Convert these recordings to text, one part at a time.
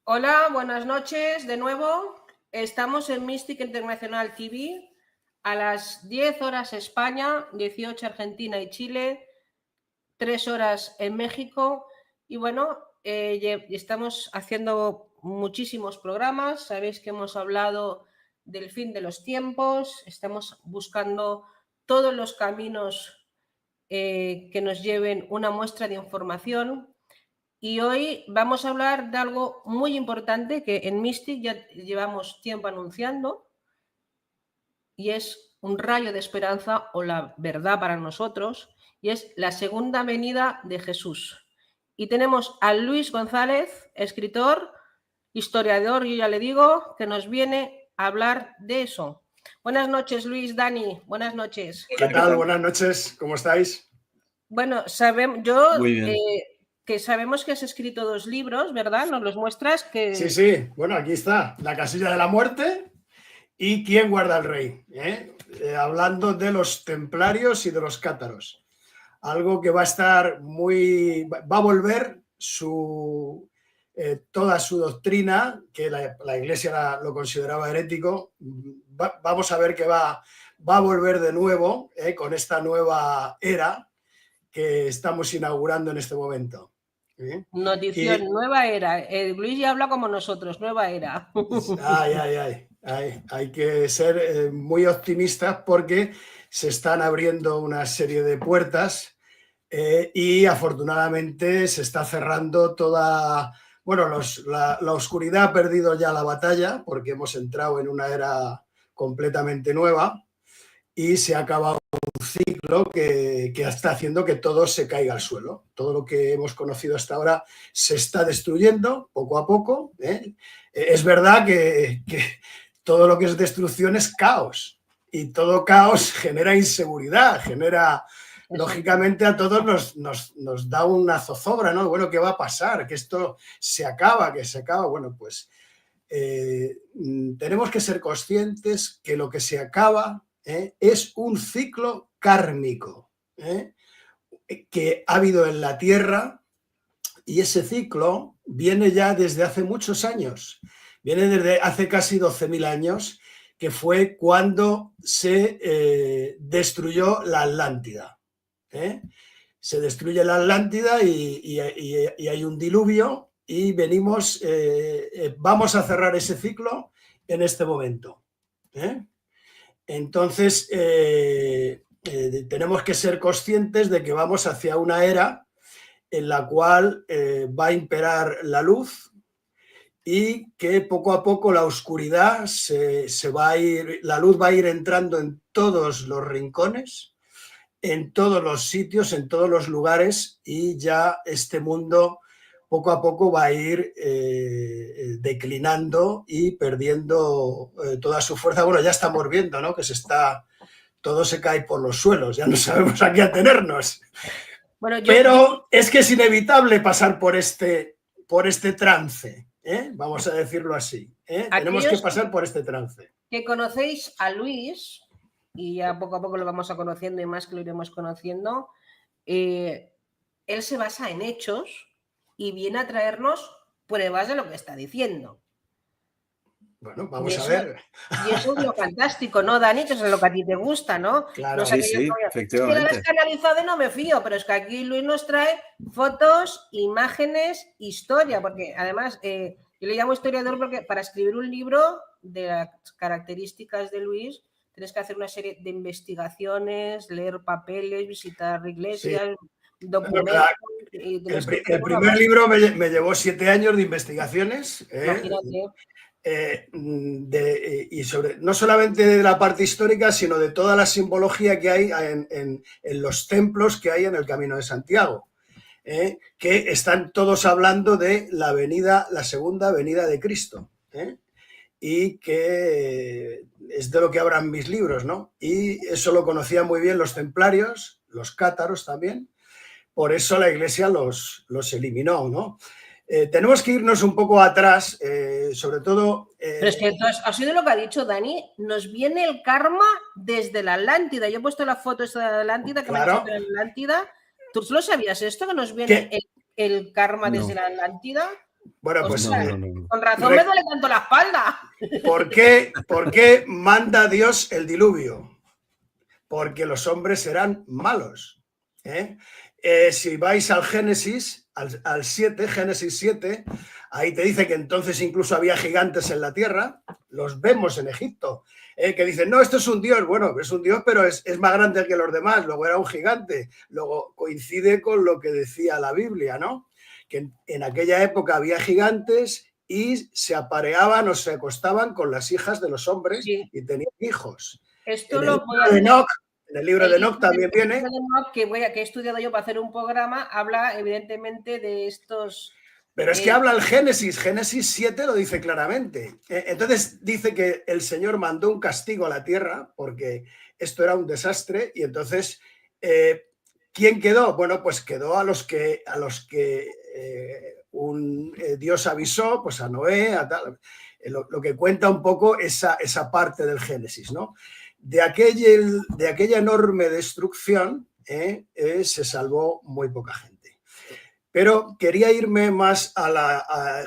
Hola, buenas noches de nuevo. Estamos en Mystic International TV a las 10 horas España, 18 Argentina y Chile, 3 horas en México. Y bueno, estamos haciendo muchísimos programas. Sabéis que hemos hablado del fin de los tiempos. Estamos buscando todos los caminos que nos lleven una muestra de información. Y hoy vamos a hablar de algo muy importante que en Mystic ya llevamos tiempo anunciando, y es un rayo de esperanza o la verdad para nosotros, y es la segunda venida de Jesús. Y tenemos a Luis González, escritor, historiador, yo ya le digo, que nos viene a hablar de eso. Buenas noches, Luis, Dani, buenas noches. ¿Qué tal? Buenas noches, ¿cómo estáis? Bueno, que sabemos que has escrito 2 libros, ¿verdad? ¿Nos los muestras? Sí. Bueno, aquí está, La casilla de la muerte y ¿Quién guarda al rey? Hablando de los templarios y de los cátaros. Algo que va a estar va a volver toda su doctrina, que la Iglesia lo consideraba herético. Vamos a ver que va a volver de nuevo con esta nueva era que estamos inaugurando en este momento. Notición, nueva era. Luis ya habla como nosotros, nueva era. Hay que ser muy optimistas porque se están abriendo una serie de puertas y afortunadamente se está cerrando toda... Bueno, la oscuridad ha perdido ya la batalla porque hemos entrado en una era completamente nueva y se ha acabado un ciclo que está haciendo que todo se caiga al suelo. Todo lo que hemos conocido hasta ahora se está destruyendo poco a poco. Es verdad que todo lo que es destrucción es caos y todo caos genera inseguridad, lógicamente a todos nos da una zozobra, ¿no? Bueno, ¿qué va a pasar? Que esto se acaba. Bueno, pues tenemos que ser conscientes que lo que se acaba es un ciclo kármico que ha habido en la Tierra, y ese ciclo viene ya desde hace muchos años, viene desde hace casi 12.000 años, que fue cuando se destruyó la Atlántida. Se destruye la Atlántida y hay un diluvio y vamos a cerrar ese ciclo en este momento. Entonces, tenemos que ser conscientes de que vamos hacia una era en la cual va a imperar la luz y que poco a poco la oscuridad la luz va a ir entrando en todos los rincones, en todos los sitios, en todos los lugares, y ya este mundo poco a poco va a ir declinando y perdiendo toda su fuerza. Bueno, ya estamos viendo, ¿no?, que todo se cae por los suelos, ya no sabemos a qué atenernos. Bueno, pero es que es inevitable pasar por este trance, vamos a decirlo así. Tenemos que pasar por este trance. Que conocéis a Luis, y ya poco a poco lo vamos a conociendo y más que lo iremos conociendo, él se basa en hechos y viene a traernos pruebas de lo que está diciendo. Bueno, vamos a ver. Y eso es lo fantástico, ¿no, Dani? Que es lo que a ti te gusta, ¿no? Claro, no sí, efectivamente. Es que la has canalizado y no me fío, pero es que aquí Luis nos trae fotos, imágenes, historia, porque además yo le llamo historiador porque para escribir un libro de las características de Luis tienes que hacer una serie de investigaciones, leer papeles, visitar iglesias, documentos. El primer libro me llevó 7 años de investigaciones. Imagínate. Y no solamente de la parte histórica, sino de toda la simbología que hay en los templos que hay en el Camino de Santiago, que están todos hablando de la segunda venida de Cristo, y que es de lo que hablan mis libros, ¿no? Y eso lo conocían muy bien los templarios, los cátaros también, por eso la Iglesia los eliminó, ¿no? Tenemos que irnos un poco atrás, sobre todo... Pero es que has oído lo que ha dicho Dani, nos viene el karma desde la Atlántida. Yo he puesto la foto esta de la Atlántida, que claro. me ha dicho de la Atlántida. ¿Tú lo sabías esto, que nos viene el karma desde la Atlántida? Bueno, pues con razón me duele tanto la espalda. ¿Por qué manda Dios el diluvio? Porque los hombres serán malos. Si vais al Génesis, al 7, Génesis 7, ahí te dice que entonces incluso había gigantes en la tierra, los vemos en Egipto, que dicen, no, esto es un dios, bueno, es un dios, pero es más grande que los demás, luego era un gigante, luego coincide con lo que decía la Biblia, ¿no? Que en aquella época había gigantes y se apareaban o se acostaban con las hijas de los hombres, sí, y tenían hijos. Esto lo voy a decir. En el libro de Enoch también viene. Que he estudiado yo para hacer un programa, habla evidentemente de estos... Pero es que habla el Génesis 7 lo dice claramente. Entonces dice que el Señor mandó un castigo a la tierra porque esto era un desastre y entonces, ¿quién quedó? Bueno, pues quedó a los que Dios avisó, pues a Noé, a tal, lo que cuenta un poco esa parte del Génesis, ¿no? De aquella enorme destrucción se salvó muy poca gente. Pero quería irme más a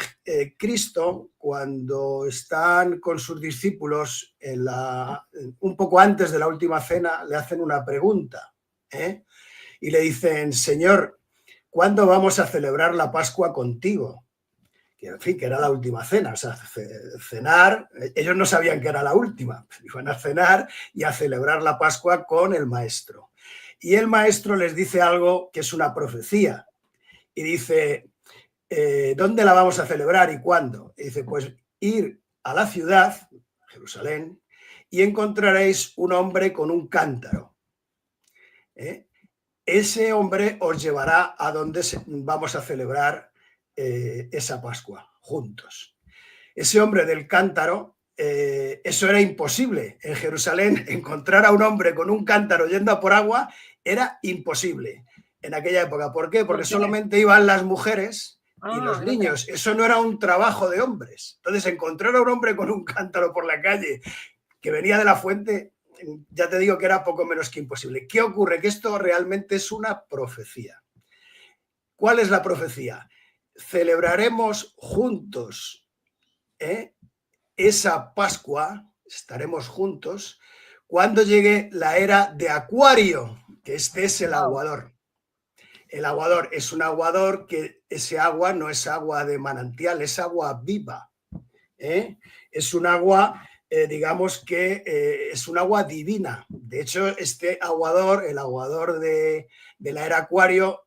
Cristo cuando están con sus discípulos un poco antes de la última cena, le hacen una pregunta y le dicen, Señor, ¿cuándo vamos a celebrar la Pascua contigo? Que, en fin, que era la última cena, o sea, cenar, ellos no sabían que era la última, iban a cenar y a celebrar la Pascua con el maestro. Y el maestro les dice algo que es una profecía y dice, ¿dónde la vamos a celebrar y cuándo? Y dice, pues ir a la ciudad, Jerusalén, y encontraréis un hombre con un cántaro. Ese hombre os llevará a donde vamos a celebrar esa Pascua, juntos. Ese hombre del cántaro, eso era imposible. En Jerusalén, encontrar a un hombre con un cántaro yendo a por agua era imposible en aquella época. ¿Por qué? Porque solamente iban las mujeres y los niños. Eso no era un trabajo de hombres. Entonces, encontrar a un hombre con un cántaro por la calle que venía de la fuente, ya te digo que era poco menos que imposible. ¿Qué ocurre? Que esto realmente es una profecía. ¿Cuál es la profecía? Celebraremos juntos esa Pascua, estaremos juntos, cuando llegue la era de Acuario, que este es el aguador. El aguador es un aguador que ese agua no es agua de manantial, es agua viva. Es un agua, digamos que es un agua divina. De hecho, este aguador, el aguador de la era Acuario,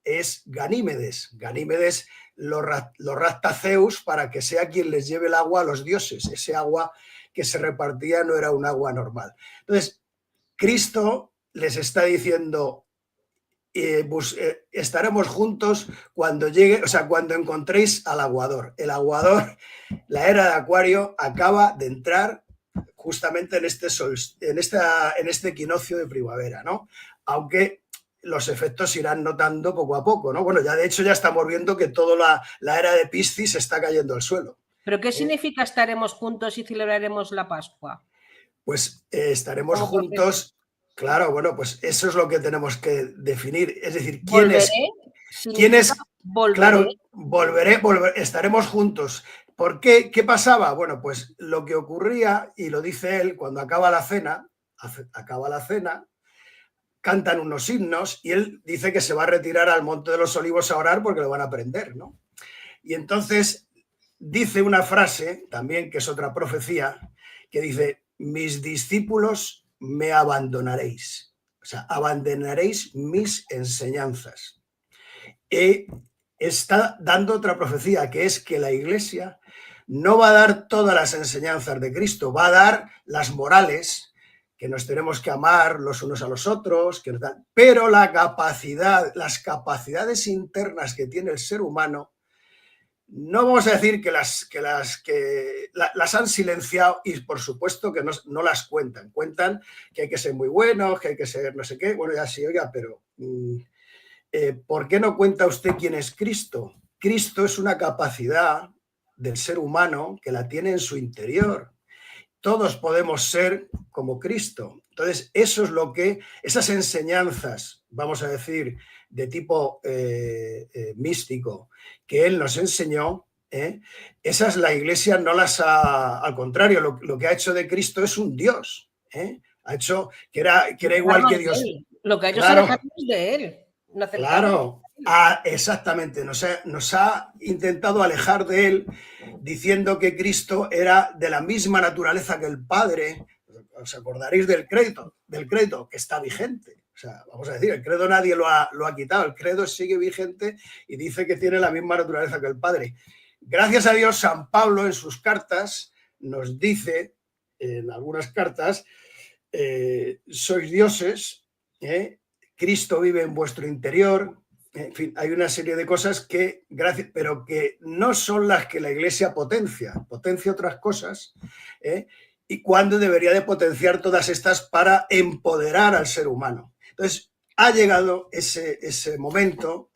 es Ganímedes. Ganímedes lo rapta Zeus para que sea quien les lleve el agua a los dioses. Ese agua que se repartía no era un agua normal. Entonces, Cristo les está diciendo, estaremos juntos cuando llegue, o sea, cuando encontréis al aguador. El aguador, la era de Acuario, acaba de entrar justamente en este equinoccio de primavera, ¿no? Aunque los efectos se irán notando poco a poco, ¿no? Bueno, ya de hecho ya estamos viendo que toda la era de Piscis está cayendo al suelo. ¿Pero qué significa estaremos juntos y celebraremos la Pascua? Pues estaremos juntos, claro, bueno, pues eso es lo que tenemos que definir. Es decir, ¿quién es? Volveré. Claro, volveré, estaremos juntos. ¿Por qué? ¿Qué pasaba? Bueno, pues lo que ocurría, y lo dice él, cuando acaba la cena, cantan unos himnos y él dice que se va a retirar al Monte de los Olivos a orar porque lo van a prender, ¿no? Y entonces dice una frase, también que es otra profecía, que dice, mis discípulos me abandonaréis. O sea, abandonaréis mis enseñanzas. Y está dando otra profecía, que es que la Iglesia no va a dar todas las enseñanzas de Cristo, va a dar las morales, que nos tenemos que amar los unos a los otros, pero las capacidades internas que tiene el ser humano, no vamos a decir que las han silenciado y por supuesto que no las cuentan. Cuentan que hay que ser muy buenos, que hay que ser no sé qué. Bueno, ya sí, oiga, pero ¿por qué no cuenta usted quién es Cristo? Cristo es una capacidad del ser humano que la tiene en su interior. Todos podemos ser como Cristo. Entonces, eso es lo que, esas enseñanzas, vamos a decir, de tipo místico, que él nos enseñó, Esas la Iglesia no las ha, al contrario, lo que ha hecho de Cristo es un Dios. Ha hecho que era igual que Dios. Lo que ha hecho es Claro, alejarnos de él. No claro, exactamente. Nos ha intentado alejar de él diciendo que Cristo era de la misma naturaleza que el Padre. Os acordaréis del credo que está vigente. O sea, vamos a decir, el credo nadie lo ha quitado, el credo sigue vigente y dice que tiene la misma naturaleza que el Padre. Gracias a Dios, San Pablo en sus cartas nos dice, en algunas cartas, sois dioses, Cristo vive en vuestro interior, en fin, hay una serie de cosas que, pero que no son las que la Iglesia potencia otras cosas, y cuando debería de potenciar todas estas para empoderar al ser humano. Entonces, ha llegado ese momento,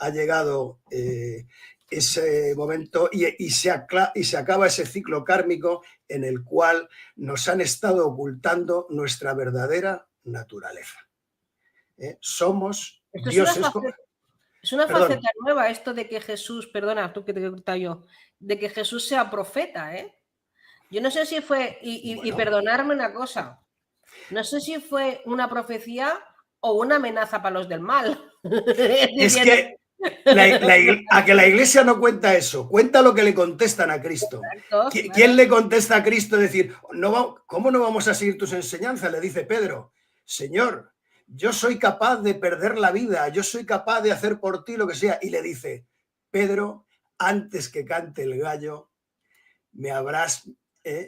y se acaba ese ciclo kármico en el cual nos han estado ocultando nuestra verdadera naturaleza. Somos dioses. Es una faceta nueva esto de que Jesús, perdona, tú que te he cortado yo, de que Jesús sea profeta, Yo no sé si fue, y perdonarme una cosa, no sé si fue una profecía o una amenaza para los del mal. Es que a que la Iglesia no cuenta eso, cuenta lo que le contestan a Cristo. Exacto, ¿quién claro. Le contesta a Cristo? Decir, ¿cómo no vamos a seguir tus enseñanzas? Le dice Pedro, Señor, yo soy capaz de perder la vida, yo soy capaz de hacer por ti lo que sea. Y le dice, Pedro, antes que cante el gallo, me habrás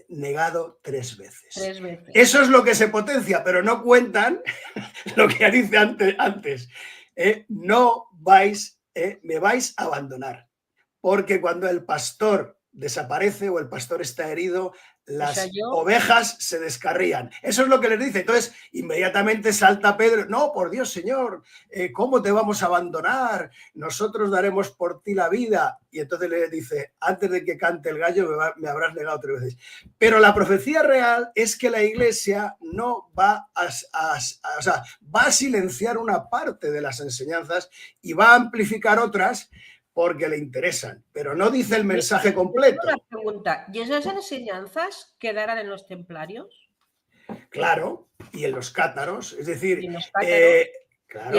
negado 3 veces. 3 veces. Eso es lo que se potencia, pero no cuentan lo que dice antes. No vais, me vais a abandonar. Porque cuando el pastor desaparece o el pastor está herido, las ovejas se descarrían. Eso es lo que les dice. Entonces, inmediatamente salta Pedro. No, por Dios, Señor, ¿cómo te vamos a abandonar? Nosotros daremos por ti la vida. Y entonces le dice, antes de que cante el gallo, me habrás negado 3 veces. Pero la profecía real es que la Iglesia no va va a silenciar una parte de las enseñanzas y va a amplificar otras porque le interesan, pero no dice el mensaje completo. Una pregunta, ¿y esas enseñanzas quedarán en los templarios? Claro, y en los cátaros, es decir, claro, y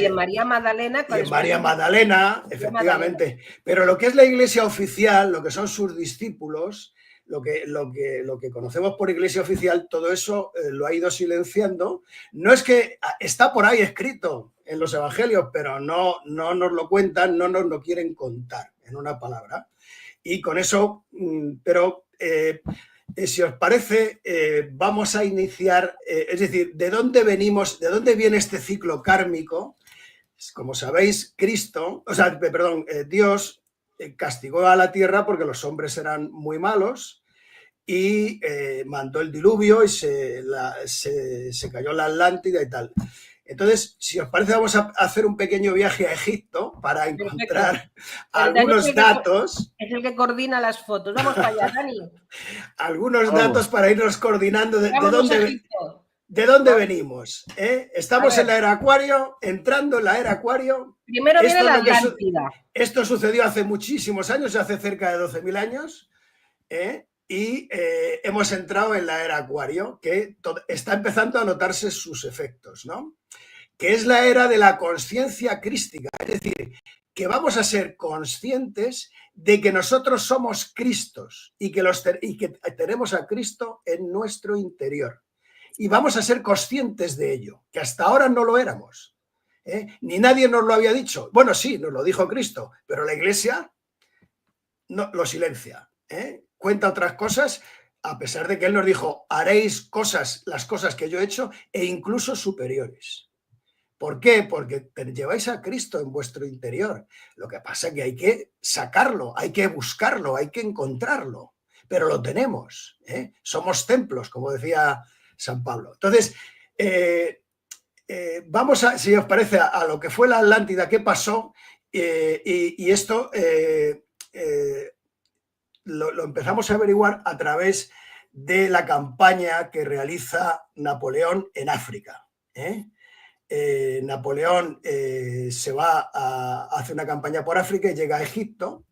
en María Magdalena. Y en María Magdalena, efectivamente. Pero lo que es la Iglesia oficial, lo que son sus discípulos, lo que conocemos por Iglesia oficial, todo eso lo ha ido silenciando. No es que está por ahí escrito en los evangelios, pero no nos lo cuentan, no nos lo quieren contar, en una palabra. Y con eso, pero si os parece, vamos a iniciar, es decir, ¿de dónde venimos, de dónde viene este ciclo kármico? Como sabéis, Dios castigó a la tierra porque los hombres eran muy malos y mandó el diluvio y se cayó la Atlántida y tal. Entonces, si os parece, vamos a hacer un pequeño viaje a Egipto para encontrar algunos datos. Es el que coordina las fotos. Vamos para allá, Dani. Algunos datos para irnos coordinando de dónde venimos. Estamos en la era Acuario, entrando en la era Acuario. Primero viene la Atlántida. Esto sucedió hace muchísimos años, hace cerca de 12.000 años. Y hemos entrado en la era Acuario, que está empezando a notarse sus efectos, ¿no? Que es la era de la consciencia crística, es decir, que vamos a ser conscientes de que nosotros somos Cristos y que tenemos a Cristo en nuestro interior. Y vamos a ser conscientes de ello, que hasta ahora no lo éramos. Ni nadie nos lo había dicho. Bueno, sí, nos lo dijo Cristo, pero la Iglesia no, lo silencia. Cuenta otras cosas, a pesar de que Él nos dijo, haréis las cosas que yo he hecho e incluso superiores. ¿Por qué? Porque lleváis a Cristo en vuestro interior. Lo que pasa es que hay que sacarlo, hay que buscarlo, hay que encontrarlo. Pero lo tenemos. Somos templos, como decía San Pablo. Entonces, vamos a, si os parece, a lo que fue la Atlántida, qué pasó. Y esto lo empezamos a averiguar a través de la campaña que realiza Napoleón en África. Napoleón hace una campaña por África y llega a Egipto,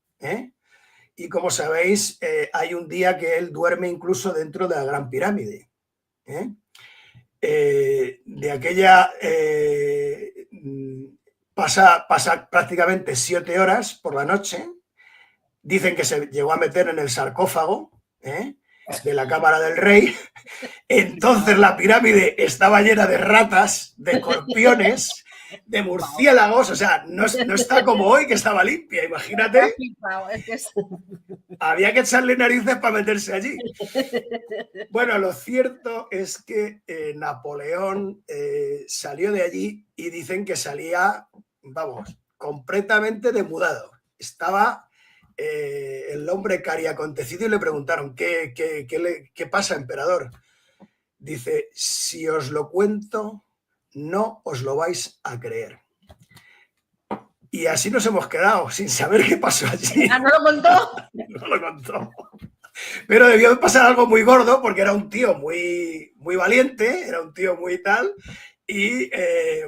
y como sabéis, hay un día que él duerme incluso dentro de la Gran Pirámide. De aquella pasa prácticamente 7 horas por la noche. Dicen que se llegó a meter en el sarcófago de la Cámara del Rey. Entonces la pirámide estaba llena de ratas, de escorpiones, de murciélagos, o sea, no está como hoy que estaba limpia, imagínate. Había que echarle narices para meterse allí. Bueno, lo cierto es que Napoleón salió de allí y dicen que salía, vamos, completamente demudado. Estaba el hombre cariacontecido y le preguntaron, ¿qué pasa, emperador? Dice, si os lo cuento, no os lo vais a creer. Y así nos hemos quedado, sin saber qué pasó allí. ¿Ah, no lo contó? No lo contó. Pero debió pasar algo muy gordo porque era un tío muy, muy valiente, era un tío muy tal. Y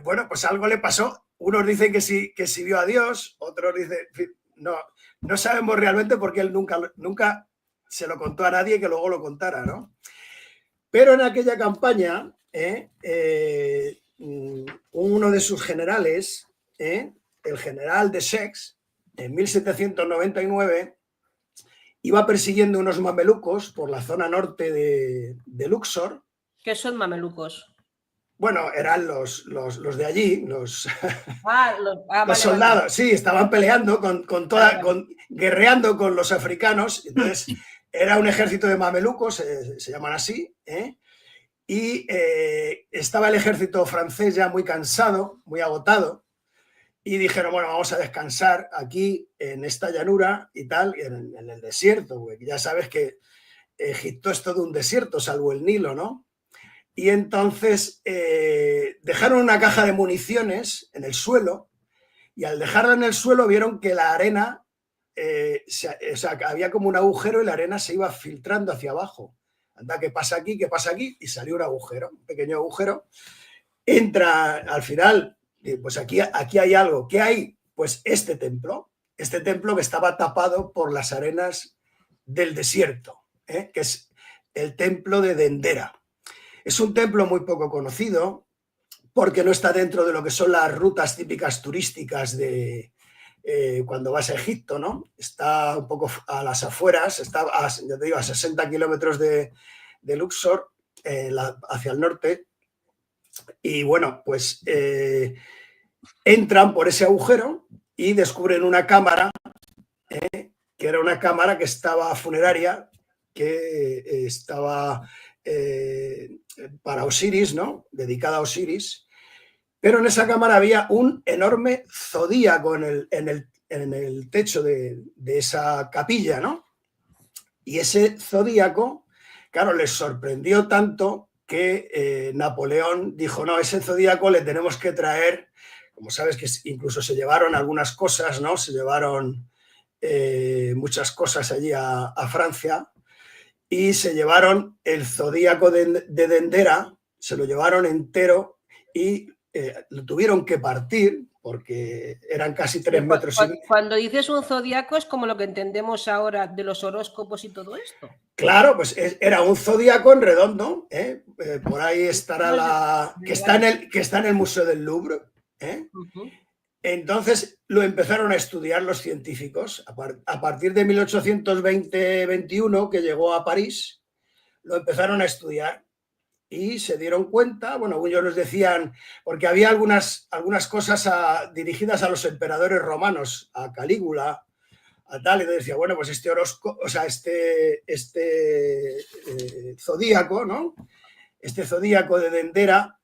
bueno, pues algo le pasó. Unos dicen que sí vio a Dios, otros dicen, no sabemos realmente porque él nunca se lo contó a nadie que luego lo contara, ¿no? Pero en aquella campaña, uno de sus generales, el general de Saix, en 1799, iba persiguiendo unos mamelucos por la zona norte de Luxor. ¿Qué son mamelucos? Bueno, eran los de allí, los vale, soldados, vale. sí, estaban peleando guerreando con los africanos. Entonces, era un ejército de mamelucos, se llaman así, y estaba el ejército francés ya muy cansado, muy agotado, y dijeron, bueno, vamos a descansar aquí en esta llanura y tal, en el desierto, porque ya sabes que Egipto es todo un desierto, salvo el Nilo, ¿no? Y entonces dejaron una caja de municiones en el suelo, y al dejarla en el suelo vieron que la arena, o sea, que había como un agujero y la arena se iba filtrando hacia abajo. Anda, ¿qué pasa aquí? ¿Qué pasa aquí? Y salió un agujero, un pequeño agujero. Entra al final, pues aquí hay algo. ¿Qué hay? Pues este templo que estaba tapado por las arenas del desierto, que es el templo de Dendera. Es un templo muy poco conocido porque no está dentro de lo que son las rutas típicas turísticas de cuando vas a Egipto, ¿no? Está un poco a las afueras, está ya te digo, a 60 kilómetros de Luxor, hacia el norte. Y bueno, pues entran por ese agujero y descubren una cámara, que era una cámara que estaba funeraria, que estaba para Osiris, ¿no? Dedicada a Osiris. Pero en esa cámara había un enorme zodíaco en el techo de esa capilla, ¿no? Y ese zodíaco, claro, les sorprendió tanto que Napoleón dijo, no, ese zodíaco le tenemos que traer, como sabes que incluso se llevaron algunas cosas, ¿no? Se llevaron muchas cosas allí a Francia, y se llevaron el zodíaco de Dendera, se lo llevaron entero y lo tuvieron que partir porque eran casi 3 metros. Cuando dices un zodiaco es como lo que entendemos ahora de los horóscopos y todo esto. Claro, pues era un zodíaco en redondo, por ahí estará que está en el Museo del Louvre. Entonces lo empezaron a estudiar los científicos. A partir de 1820-21, que llegó a París, lo empezaron a estudiar y se dieron cuenta, bueno, ellos nos decían, porque había algunas cosas dirigidas a los emperadores romanos, a Calígula, a tal, y decía, bueno, pues este horóscopo, o sea, este zodíaco, ¿no? Este zodíaco de Dendera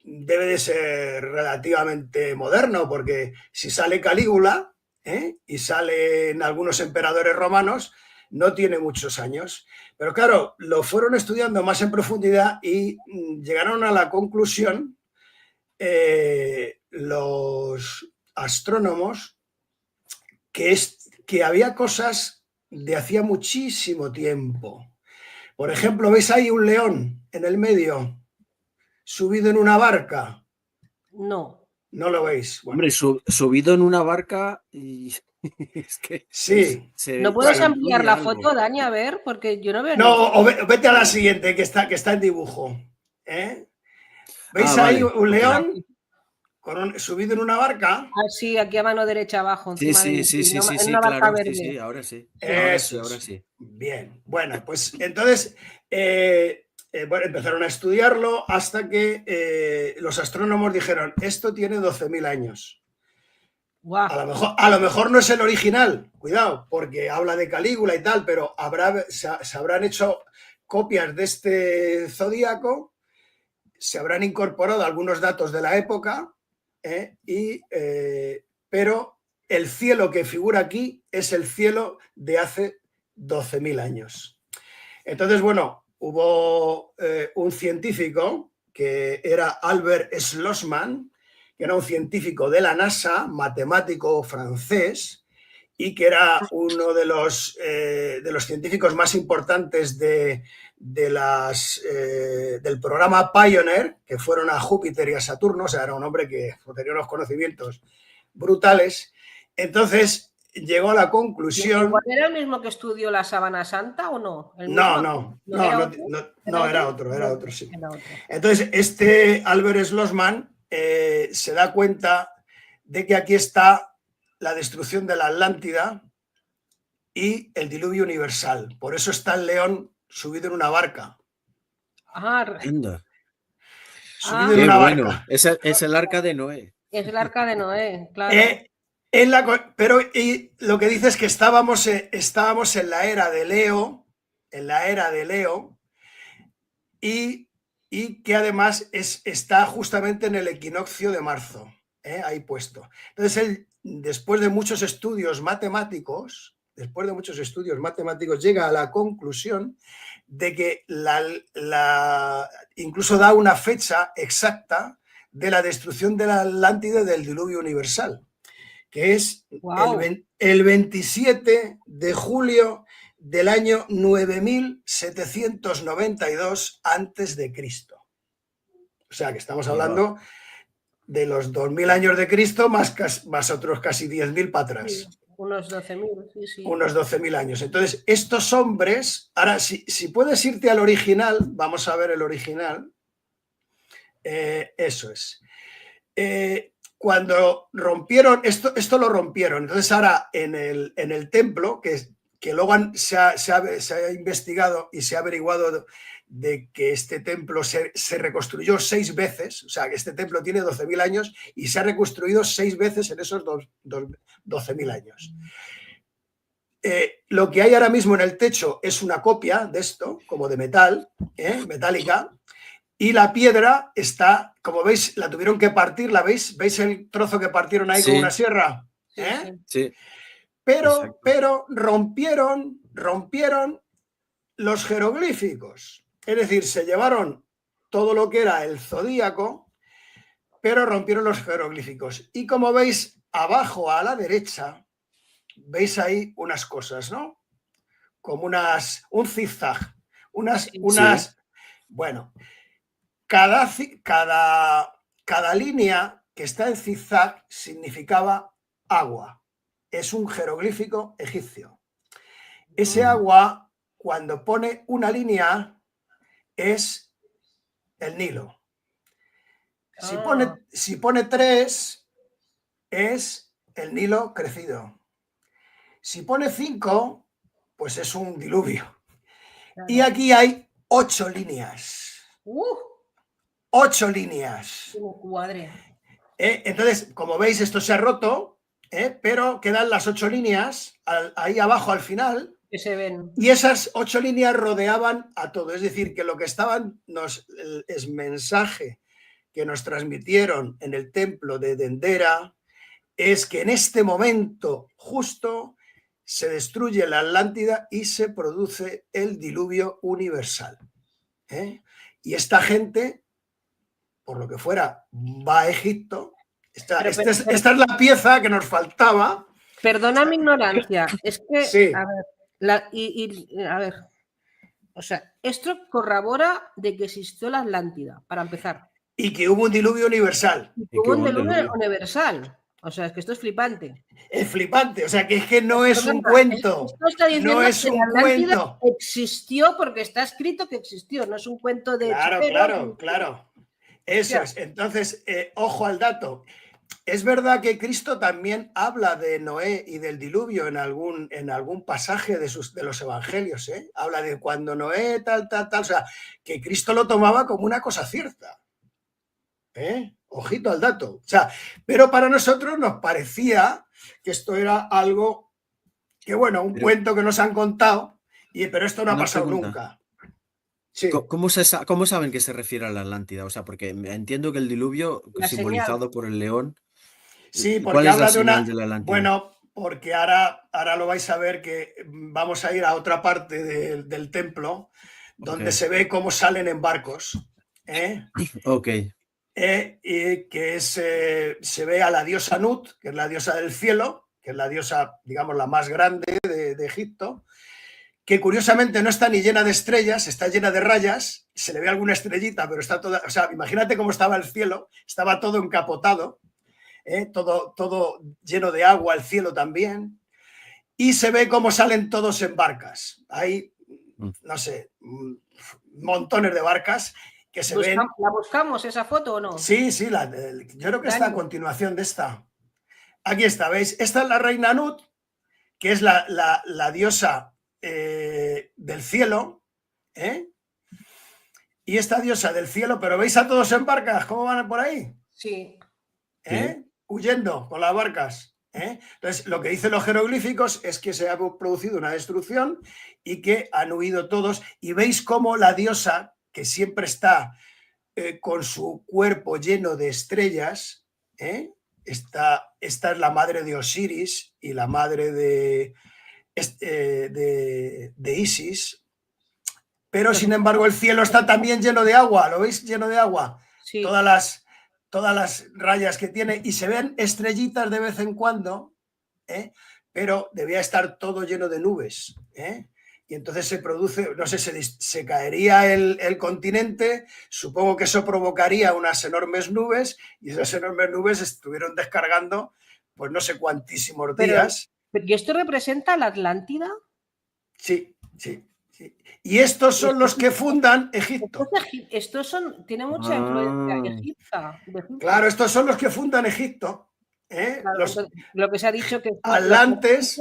debe de ser relativamente moderno, porque si sale Calígula y salen algunos emperadores romanos, no tiene muchos años. Pero claro, lo fueron estudiando más en profundidad y llegaron a la conclusión los astrónomos que había cosas de hacía muchísimo tiempo. Por ejemplo, ¿veis ahí un león en el medio, subido en una barca? No. No lo veis. Bueno, Hombre, subido en una barca y es que sí. ¿No puedes bueno, ampliar la algo. foto, Dani? A ver, porque yo no veo No, ningún... o vete a la siguiente, que está en dibujo. ¿Eh? ¿Veis Ah, ahí vale, un ok. león subido en una barca? Ah, sí, aquí a mano derecha abajo, Sí, encima de mí, sí, sí, sí, en sí, una barca claro. Sí, verde. sí, ahora sí. Sí. Ahora sí, Eso ahora es. sí. Bien. Bueno, pues entonces bueno, empezaron a estudiarlo hasta que los astrónomos dijeron, esto tiene 12.000 años. Guau. A lo mejor no es el original, cuidado, porque habla de Calígula y tal, pero se habrán hecho copias de este zodíaco, se habrán incorporado algunos datos de la época, pero el cielo que figura aquí es el cielo de hace 12.000 años. Entonces, bueno, hubo un científico que era Albert Schlossmann, que era un científico de la NASA, matemático francés, y que era uno de los científicos más importantes del programa Pioneer, que fueron a Júpiter y a Saturno. O sea, era un hombre que tenía unos conocimientos brutales. Entonces llegó a la conclusión... ¿Igual era el mismo que estudió la Sábana Santa o no? ¿El mismo? No, ¿Era otro? era otro, sí. Era otro. Entonces, este Albert Schlossmann se da cuenta de que aquí está la destrucción de la Atlántida y el diluvio universal. Por eso está el león subido en una barca. Anda. Subido en Qué una bueno. barca. Es el arca de Noé. Es el arca de Noé, claro. Pero lo que dice es que estábamos en la era de Leo, y que además está justamente en el equinoccio de marzo, ahí puesto. Entonces él, después de muchos estudios matemáticos, llega a la conclusión de que incluso da una fecha exacta de la destrucción de la Atlántida del diluvio universal, que es el 27 de julio del año 9792 antes de Cristo. O sea, que estamos hablando de los 2000 años de Cristo más otros casi 10.000 para atrás. Sí, unos 12.000, sí, sí. Unos 12.000 años. Entonces, estos hombres... Ahora, si puedes irte al original, vamos a ver el original. Eso es. Cuando rompieron, esto lo rompieron. Entonces ahora en el templo, que luego se ha investigado y se ha averiguado de que este templo se reconstruyó 6 veces, o sea, que este templo tiene 12.000 años y se ha reconstruido 6 veces en esos 12.000 años. Lo que hay ahora mismo en el techo es una copia de esto, como de metal, metálica, y la piedra está, como veis, la tuvieron que partir, ¿la veis? ¿Veis el trozo que partieron ahí con una sierra? Sí. Pero rompieron los jeroglíficos. Es decir, se llevaron todo lo que era el zodíaco, pero rompieron los jeroglíficos. Y como veis, abajo a la derecha, veis ahí unas cosas, ¿no? Como un zigzag. Bueno, cada línea que está en zigzag significaba agua. Es un jeroglífico egipcio. Ese agua, cuando pone una línea, es el Nilo. Si pone 3, es el Nilo crecido. Si pone 5, pues es un diluvio. Claro. Y aquí hay 8 líneas. 8 líneas. Entonces, como veis, esto se ha roto, pero quedan las 8 líneas ahí abajo al final. Que se ven. Y esas 8 líneas rodeaban a todo. Es decir, que lo que estaban, es mensaje que nos transmitieron en el templo de Dendera, es que en este momento justo se destruye la Atlántida y se produce el diluvio universal. Y esta gente, por lo que fuera, va a Egipto. Esta es la pieza que nos faltaba. Perdona mi ignorancia, es que, sí. A ver, o sea, esto corrobora de que existió la Atlántida, para empezar. y que hubo un diluvio universal. Y hubo un diluvio universal. O sea, es que esto es flipante. Es flipante, o sea, que es que no es un Perdona, cuento. esto está diciendo No es que un la Atlántida cuento. existió porque está escrito que existió, no es un cuento de Claro, hechiceros. claro. Eso Ya. es. Entonces, ojo al dato. Es verdad que Cristo también habla de Noé y del diluvio en algún pasaje de los evangelios, ¿eh? Habla de cuando Noé, tal. O sea, que Cristo lo tomaba como una cosa cierta. Ojito al dato. O sea, pero para nosotros nos parecía que esto era algo que, bueno, un cuento que nos han contado, pero esto no ha pasado nunca. Sí. ¿Cómo saben que se refiere a la Atlántida? O sea, porque entiendo que el diluvio La simbolizado señal. por el león. Sí, porque ¿Cuál es habla la de señal de la Atlántida? Bueno, porque ahora lo vais a ver que vamos a ir a otra parte del templo donde se ve cómo salen en barcos. Ok. Y que se ve a la diosa Nut, que es la diosa del cielo, que es la diosa, digamos, la más grande de Egipto, que curiosamente no está ni llena de estrellas, está llena de rayas, se le ve alguna estrellita, pero está toda, o sea, imagínate cómo estaba el cielo, estaba todo encapotado, todo lleno de agua, el cielo también, y se ve cómo salen todos en barcas. Hay, no sé, montones de barcas que se ven. ¿La buscamos esa foto o no? Sí, yo creo que está a continuación de esta. Aquí está, ¿veis? Esta es la reina Nut, que es la diosa del cielo, y esta diosa del cielo, pero ¿veis a todos en barcas? ¿Cómo van por ahí? Sí. Huyendo con las barcas. Entonces, lo que dicen los jeroglíficos es que se ha producido una destrucción y que han huido todos. Y veis cómo la diosa, que siempre está con su cuerpo lleno de estrellas, esta es la madre de Osiris y la madre de Isis, pero sin embargo el cielo está también lleno de agua, ¿lo veis? Lleno de agua. Sí. Todas las rayas que tiene y se ven estrellitas de vez en cuando, pero debía estar todo lleno de nubes. Y entonces se produce, no sé, se caería el continente, supongo que eso provocaría unas enormes nubes y esas enormes nubes estuvieron descargando pues no sé cuantísimos días. ¿Y esto representa la Atlántida? Sí. Y estos son los que fundan Egipto. Estos tienen mucha influencia egipcia. Claro, estos son los que fundan Egipto. Claro, lo que se ha dicho que atlantes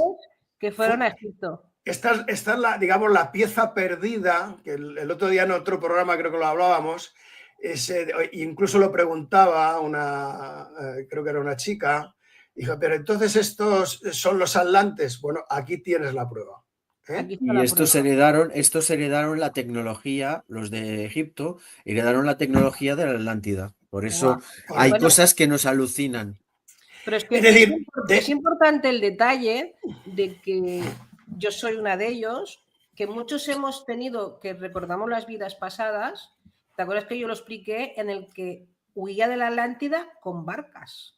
que fueron a Egipto. Esta es digamos, la pieza perdida, que el otro día en otro programa creo que lo hablábamos, incluso lo preguntaba creo que era una chica, dijo, pero entonces estos son los atlantes. Bueno, aquí tienes la prueba. Y estos heredaron la tecnología, los de Egipto, heredaron la tecnología de la Atlántida. Por eso hay cosas que nos alucinan. Pero es que es importante el detalle de que yo soy una de ellos, que muchos hemos tenido, que recordamos las vidas pasadas, ¿te acuerdas que yo lo expliqué? En el que huía de la Atlántida con barcas.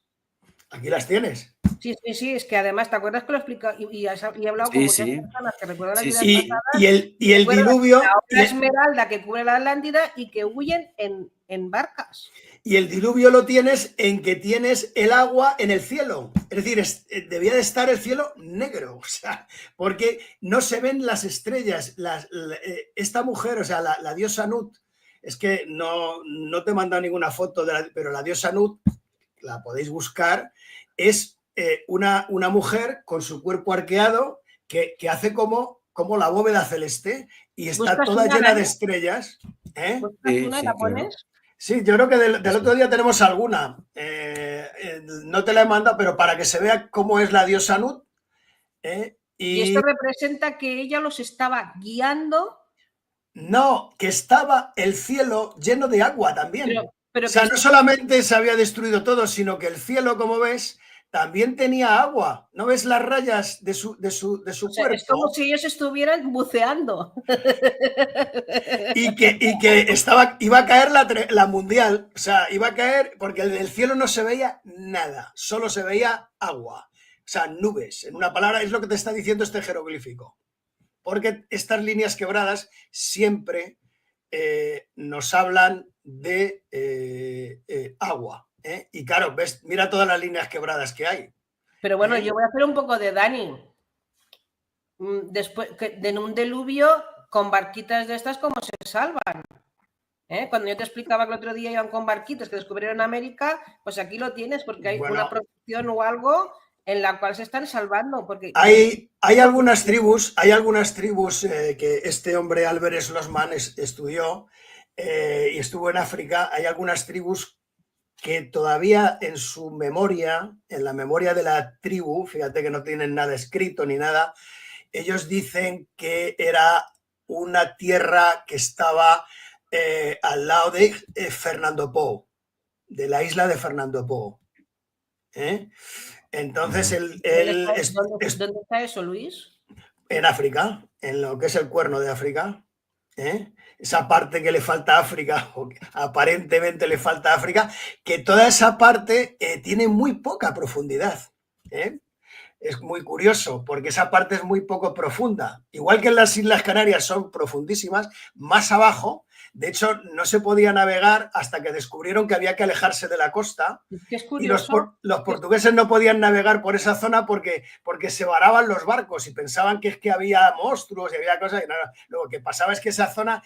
Aquí las tienes. Sí, es que además, ¿te acuerdas que lo he explicado? Y he hablado con muchas personas que recuerdan las vidas pasadas. Y el diluvio. La esmeralda que cubre la Atlántida y que huyen en barcas. Y el diluvio lo tienes en que tienes el agua en el cielo. Es decir, debía de estar el cielo negro, o sea, porque no se ven las estrellas. Esta mujer, o sea, la diosa Nut, es que no te he mandado ninguna foto, pero la diosa Nut, la podéis buscar, es una mujer con su cuerpo arqueado que hace como la bóveda celeste y está toda llena de estrellas. ¿La pones? Sí, yo creo que del otro día tenemos alguna. No te la he mandado, pero para que se vea cómo es la diosa Nut. Y esto representa que ella los estaba guiando. No, que estaba el cielo lleno de agua también. Pero o sea, no solamente se había destruido todo, sino que el cielo, como ves, también tenía agua. ¿No ves las rayas de su cuerpo? Es como si ellos estuvieran buceando. Y que iba a caer la mundial. O sea, iba a caer porque del cielo no se veía nada, solo se veía agua. O sea, nubes. En una palabra, es lo que te está diciendo este jeroglífico. Porque estas líneas quebradas siempre nos hablan de agua. Y claro, ves, mira todas las líneas quebradas que hay. Pero bueno, yo voy a hacer un poco de Dani. Después, en un diluvio, con barquitas de estas, ¿cómo se salvan? Cuando yo te explicaba que el otro día iban con barquitos que descubrieron América, pues aquí lo tienes, porque hay una protección o algo en la cual se están salvando. Porque hay algunas tribus que este hombre Albert Schlossman estudió y estuvo en África. Hay algunas tribus que todavía en su memoria, en la memoria de la tribu, fíjate que no tienen nada escrito ni nada, ellos dicen que era una tierra que estaba al lado de Fernando Po, de la isla de Fernando Po. Entonces, ¿Dónde está eso, Luis? En África, en lo que es el Cuerno de África. Esa parte que le falta a África, o que aparentemente le falta a África, que toda esa parte tiene muy poca profundidad. Es muy curioso, porque esa parte es muy poco profunda. Igual que en las Islas Canarias son profundísimas, más abajo, de hecho, no se podía navegar hasta que descubrieron que había que alejarse de la costa. Es y los portugueses no podían navegar por esa zona porque se varaban los barcos y pensaban que es que había monstruos y había cosas. Y nada. Lo que pasaba es que esa zona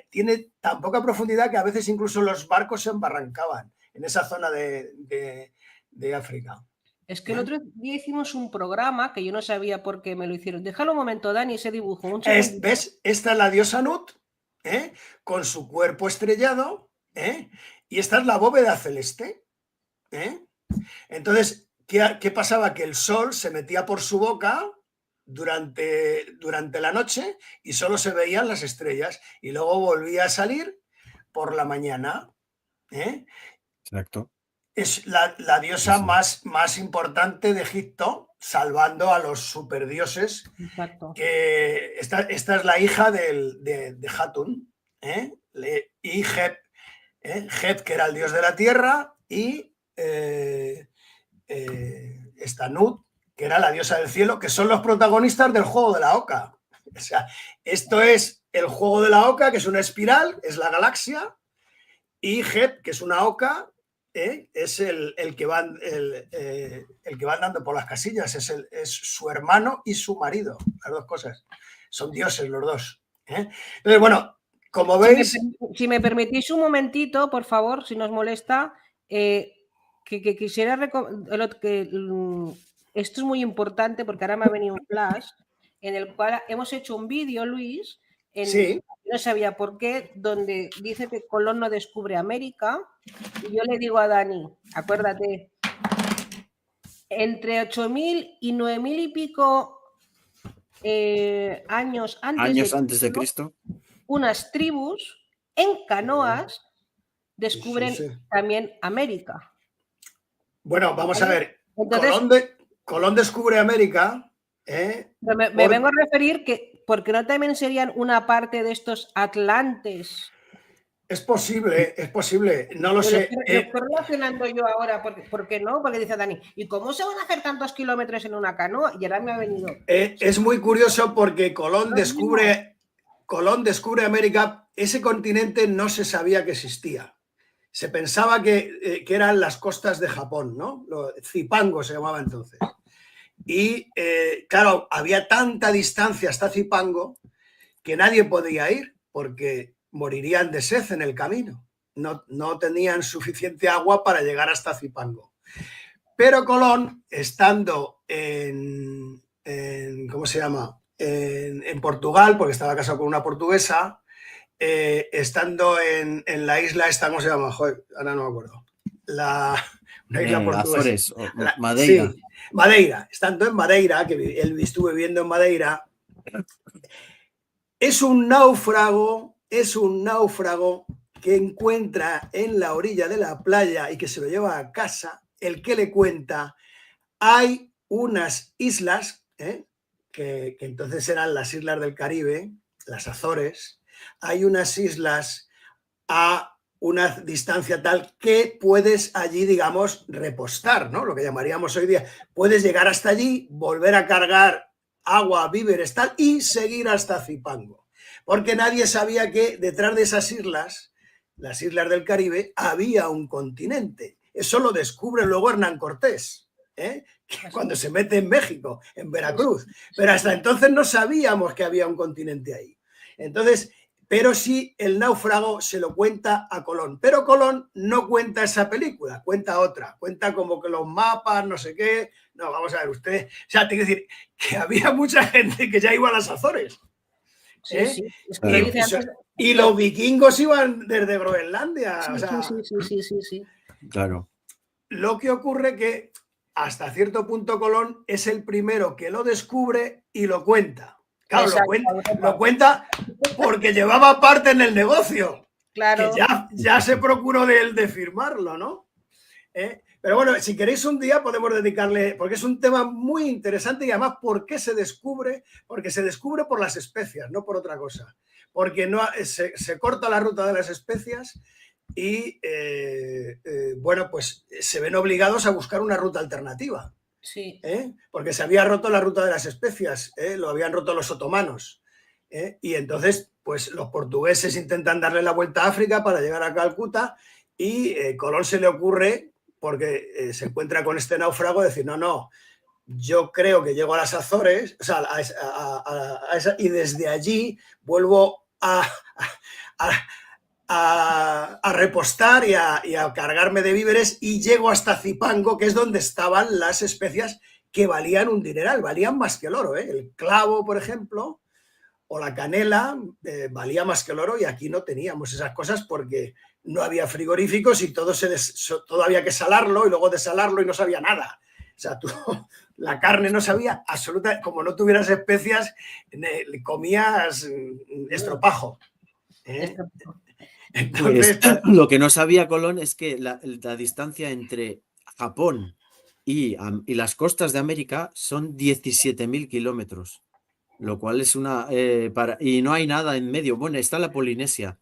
tiene tan poca profundidad que a veces incluso los barcos se embarrancaban en esa zona de África. Es que el otro día hicimos un programa que yo no sabía por qué me lo hicieron. Déjalo un momento, Dani, ese dibujo. ¿Ves? Esta es la diosa Nut, con su cuerpo estrellado, y esta es la bóveda celeste. Entonces, ¿qué pasaba? Que el sol se metía por su boca durante la noche y solo se veían las estrellas y luego volvía a salir por la mañana. Exacto. Es la diosa más importante de Egipto, salvando a los superdioses. Exacto. Que esta es la hija de Hatun, y Heb, que era el dios de la tierra, y esta Nut, que era la diosa del cielo, que son los protagonistas del juego de la Oca. O sea, esto es el juego de la Oca, que es una espiral, es la galaxia, y Heb, que es una oca, es el que va andando por las casillas, es su hermano y su marido, las dos cosas. Son dioses los dos. Entonces, bueno, como veis... Si me permitís un momentito, por favor, si nos molesta, que quisiera esto es muy importante porque ahora me ha venido un flash en el cual hemos hecho un vídeo, Luis, sí. No sabía por qué, donde dice que Colón no descubre América, y yo le digo a Dani, acuérdate, entre 8.000 y 9.000 y pico años antes de Cristo, unas tribus en canoas descubren también América. Bueno, vamos a ver. Entonces, Colón descubre América. Me vengo a referir que, porque no también serían una parte de estos atlantes. Es posible, no lo sé. Lo estoy relacionando yo ahora, ¿por qué no? Porque dice Dani, ¿y cómo se van a hacer tantos kilómetros en una canoa? Y ahora me ha venido. Es muy curioso porque Colón descubre América. Ese continente no se sabía que existía. Se pensaba que eran las costas de Japón, ¿no? Zipango se llamaba entonces. Y claro, había tanta distancia hasta Zipango que nadie podía ir porque morirían de sed en el camino. No tenían suficiente agua para llegar hasta Zipango. Pero Colón, estando en ¿cómo se llama? En Portugal, porque estaba casado con una portuguesa, estando en la isla esta, ¿cómo se llama? Joder, ahora no me acuerdo. Una isla portuguesa. Azores, Madeira. Sí, Madeira. Estando en Madeira, que él estuvo viviendo en Madeira, es un náufrago que encuentra en la orilla de la playa y que se lo lleva a casa, el que le cuenta, hay unas islas, que entonces eran las islas del Caribe, las Azores, hay unas islas a una distancia tal que puedes allí, digamos, repostar, ¿no? Lo que llamaríamos hoy día. Puedes llegar hasta allí, volver a cargar agua, víveres, tal, y seguir hasta Zipango. porque nadie sabía que detrás de esas islas, las islas del Caribe, había un continente. Eso lo descubre luego Hernán Cortés, cuando se mete en México, en Veracruz. Pero hasta entonces no sabíamos que había un continente ahí. Entonces, pero sí el náufrago se lo cuenta a Colón. Pero Colón no cuenta esa película, cuenta otra. Cuenta como que los mapas, no sé qué. No, vamos a ver, usted... O sea, tiene que decir que había mucha gente que ya iba a las Azores. Sí, sí. Es que y los vikingos iban desde Groenlandia. Sí, o sea, sí. Claro. Lo que ocurre que hasta cierto punto Colón es el primero que lo descubre y lo cuenta. Claro, lo cuenta porque llevaba parte en el negocio. Claro. Que ya se procuró de firmarlo, ¿no? Pero bueno, si queréis un día podemos dedicarle, porque es un tema muy interesante y además, ¿por qué se descubre? Porque se descubre por las especias, no por otra cosa. Porque no, se corta la ruta de las especias y, bueno, pues se ven obligados a buscar una ruta alternativa. Sí. Porque se había roto la ruta de las especias, lo habían roto los otomanos. Y entonces, pues los portugueses intentan darle la vuelta a África para llegar a Calcuta y Colón se le ocurre, porque se encuentra con este náufrago, decir, no, yo creo que llego a las Azores, o sea, y desde allí vuelvo a repostar y a cargarme de víveres y llego hasta Zipango, que es donde estaban las especias que valían un dineral, valían más que el oro. El clavo, por ejemplo, o la canela valía más que el oro y aquí no teníamos esas cosas porque no había frigoríficos y todo había que salarlo y luego desalarlo y no sabía nada. O sea, la carne no sabía absolutamente, como no tuvieras especias, comías estropajo. Entonces, pues, lo que no sabía Colón es que la distancia entre Japón y las costas de América son 17.000 kilómetros, lo cual es y no hay nada en medio. Bueno, está la Polinesia.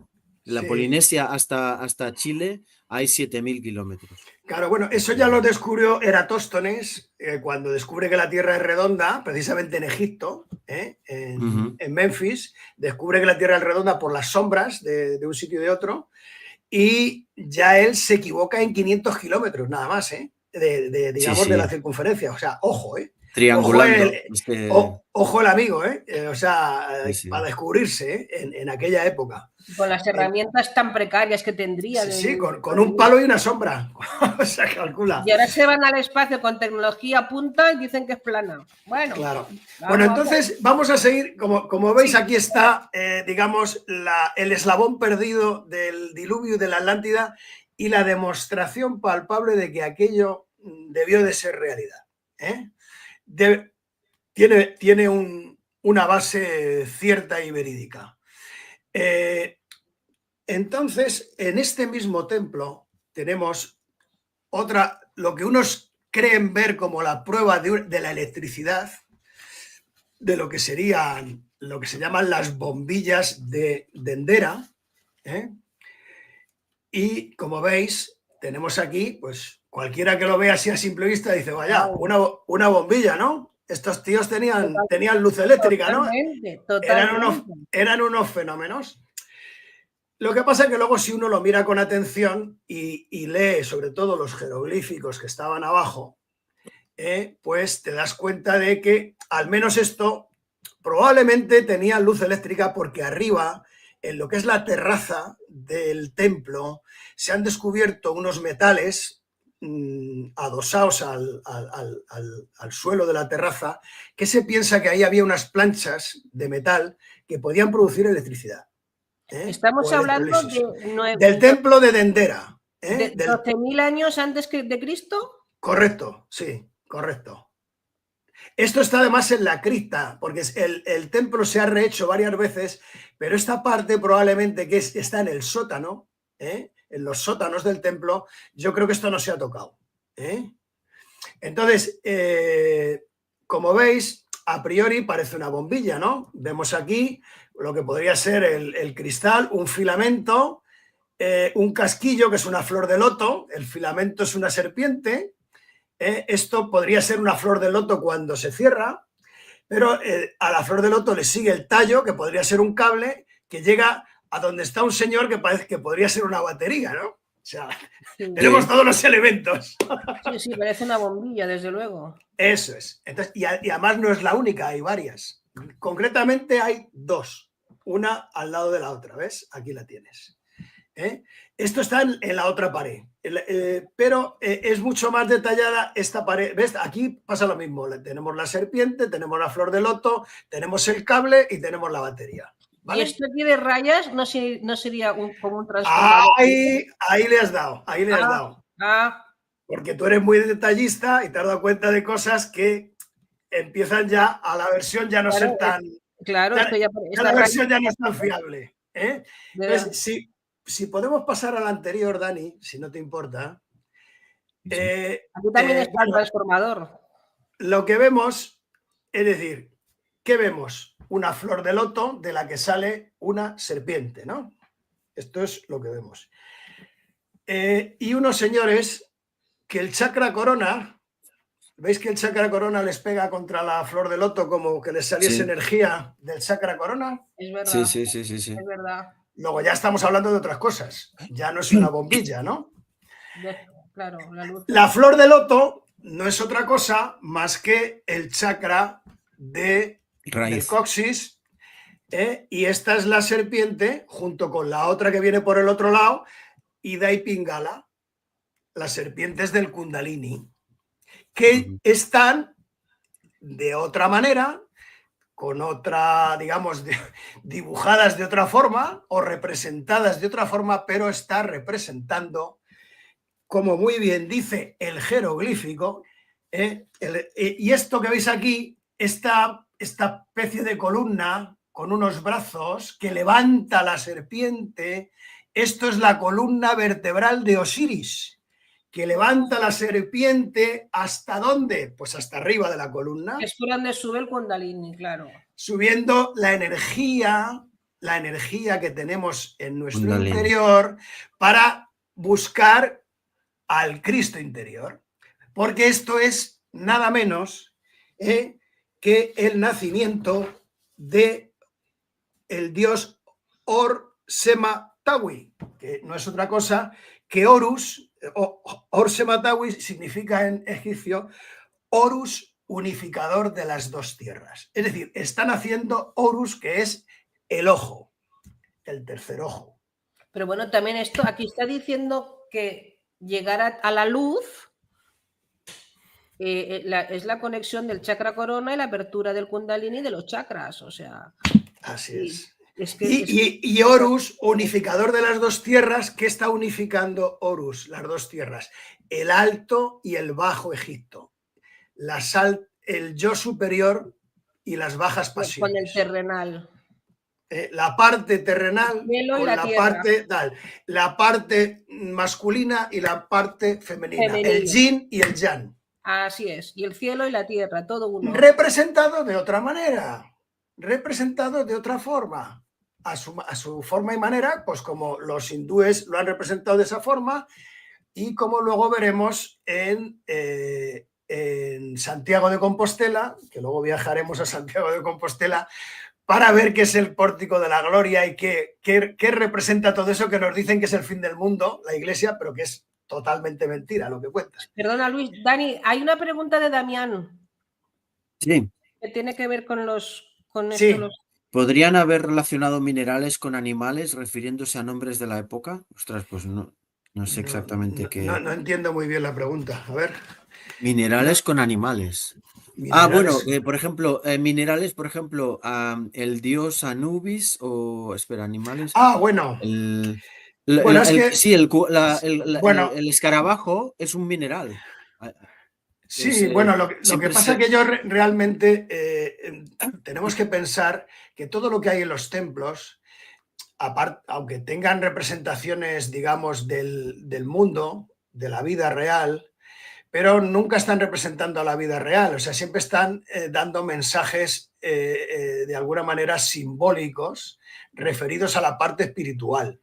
La Polinesia hasta Chile hay 7.000 kilómetros. Claro, bueno, eso ya lo descubrió Eratóstenes cuando descubre que la Tierra es redonda, precisamente en Egipto, en Memphis, descubre que la Tierra es redonda por las sombras de un sitio y de otro, y ya él se equivoca en 500 kilómetros, nada más, digamos, de la circunferencia. O sea, ojo, triangulando. Ojo el amigo, o sea, para descubrirse en aquella época. Con las herramientas tan precarias que tendría. Sí, con un palo y una sombra. O sea, calcula. Y ahora se van al espacio con tecnología punta y dicen que es plana. Bueno, claro. Bueno, entonces vamos a seguir. Como veis, aquí está, digamos, el eslabón perdido del diluvio y de la Atlántida y la demostración palpable de que aquello debió de ser realidad. Tiene una base cierta y verídica. Entonces, en este mismo templo tenemos lo que unos creen ver como la prueba de la electricidad, de lo que se llaman las bombillas de Dendera. Y como veis, tenemos aquí, pues cualquiera que lo vea así a simple vista dice, vaya, una bombilla, ¿no? Estos tíos tenían luz eléctrica, ¿no? Eran unos fenómenos. Lo que pasa es que luego si uno lo mira con atención y lee sobre todo los jeroglíficos que estaban abajo, pues te das cuenta de que al menos esto probablemente tenía luz eléctrica porque arriba, en lo que es la terraza del templo, se han descubierto unos metales adosados al suelo de la terraza, que se piensa que ahí había unas planchas de metal que podían producir electricidad. Estamos hablando del templo de Dendera. ¿De 12.000 años antes de Cristo? Correcto, sí, correcto. Esto está además en la cripta, porque el templo se ha rehecho varias veces, pero esta parte probablemente que está en el sótano, en los sótanos del templo, yo creo que esto no se ha tocado. Entonces, como veis, a priori parece una bombilla, ¿no? Vemos aquí lo que podría ser el cristal, un filamento, un casquillo que es una flor de loto, el filamento es una serpiente, esto podría ser una flor de loto cuando se cierra, pero a la flor de loto le sigue el tallo, que podría ser un cable, que llega a donde está un señor que parece que podría ser una batería, ¿no? O sea, Sí. tenemos todos los elementos. Sí, parece una bombilla, desde luego. Eso es. Entonces, y además no es la única, hay varias. Concretamente hay dos, una al lado de la otra, ¿ves? Aquí la tienes. Esto está en la otra pared, pero es mucho más detallada esta pared. ¿Ves? Aquí pasa lo mismo. Tenemos la serpiente, tenemos la flor de loto, tenemos el cable y tenemos la batería. ¿Vale? ¿Y esto tiene rayas? ¿No sería como un transformador? Ahí le has dado, ahí le has dado. Porque tú eres muy detallista y te has dado cuenta de cosas que empiezan ya a la versión ya no ser tan... Claro, la versión ya no es tan fiable. Entonces, si podemos pasar al anterior, Dani, si no te importa. Aquí también está el transformador. Lo que vemos, es decir, ¿qué vemos? Una flor de loto de la que sale una serpiente, ¿no? Esto es lo que vemos. Y unos señores que el chakra corona, ¿veis que el chakra corona les pega contra la flor de loto como que les saliese energía del chakra corona? Es verdad. Sí. Es verdad. Luego ya estamos hablando de otras cosas. Ya no es una bombilla, ¿no? Claro, la luz. La flor de loto no es otra cosa más que el chakra del coxis. Y esta es la serpiente junto con la otra que viene por el otro lado, Ida y Pingala, las serpientes del Kundalini, que están de otra manera, con otra, digamos, dibujadas de otra forma o representadas de otra forma, pero está representando, como muy bien dice el jeroglífico, y esto que veis aquí, esta especie de columna con unos brazos que levanta la serpiente, esto es la columna vertebral de Osiris, que levanta la serpiente ¿hasta dónde? Pues hasta arriba de la columna. Es por donde sube el Kundalini, claro. Subiendo la energía que tenemos en nuestro interior para buscar al Cristo interior. Porque esto es nada menos que el nacimiento de el dios Or-Sema-Tawi, que no es otra cosa que Horus. Or-Sema-Tawi significa en egipcio Horus, unificador de las dos tierras. Es decir, están haciendo Horus, que es el ojo, el tercer ojo. Pero bueno, también esto, aquí está diciendo que llegar a la luz es la conexión del chakra corona y la apertura del Kundalini de los chakras, o sea. Así es. Y Horus, unificador de las dos tierras, ¿qué está unificando Horus? Las dos tierras, el Alto y el Bajo Egipto, el yo superior y las bajas pasiones. Con el terrenal. La parte terrenal con la parte masculina y la parte femenina, el yin y el yang. Así es, y el cielo y la tierra, todo uno. Representado de otra manera, representado de otra forma, a su forma y manera, pues como los hindúes lo han representado de esa forma y como luego veremos en Santiago de Compostela, que luego viajaremos a Santiago de Compostela para ver qué es el pórtico de la gloria y qué representa todo eso que nos dicen que es el fin del mundo, la iglesia, pero que es totalmente mentira lo que cuentas. Perdona, Luis. Dani, hay una pregunta de Damián. Sí. Que tiene que ver con los... Sí. ¿Podrían haber relacionado minerales con animales refiriéndose a nombres de la época? Ostras, pues no sé exactamente qué... No entiendo muy bien la pregunta. A ver. Minerales con animales. Bueno, por ejemplo, minerales, por ejemplo, el dios Anubis o... Espera, animales. Bueno. El escarabajo es un mineral. Sí, bueno, lo que pasa es que yo realmente tenemos que pensar que todo lo que hay en los templos, aunque tengan representaciones, digamos, del mundo, de la vida real, pero nunca están representando a la vida real, o sea, siempre están dando mensajes de alguna manera simbólicos referidos a la parte espiritual.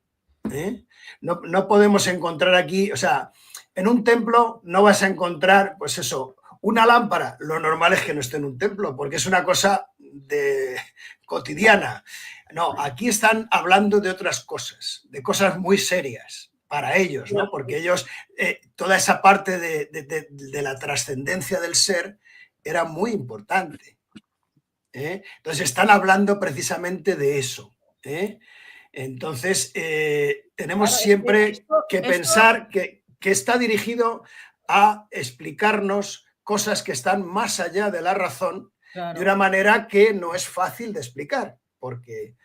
No podemos encontrar aquí, o sea, en un templo no vas a encontrar, pues eso, una lámpara. Lo normal es que no esté en un templo, porque es una cosa cotidiana. No, aquí están hablando de otras cosas, de cosas muy serias para ellos, ¿no? Porque ellos, toda esa parte de la trascendencia del ser era muy importante. Entonces están hablando precisamente de eso. Entonces tenemos Claro, siempre que pensar que está dirigido a explicarnos cosas que están más allá de la razón, claro, de una manera que no es fácil de explicar, porque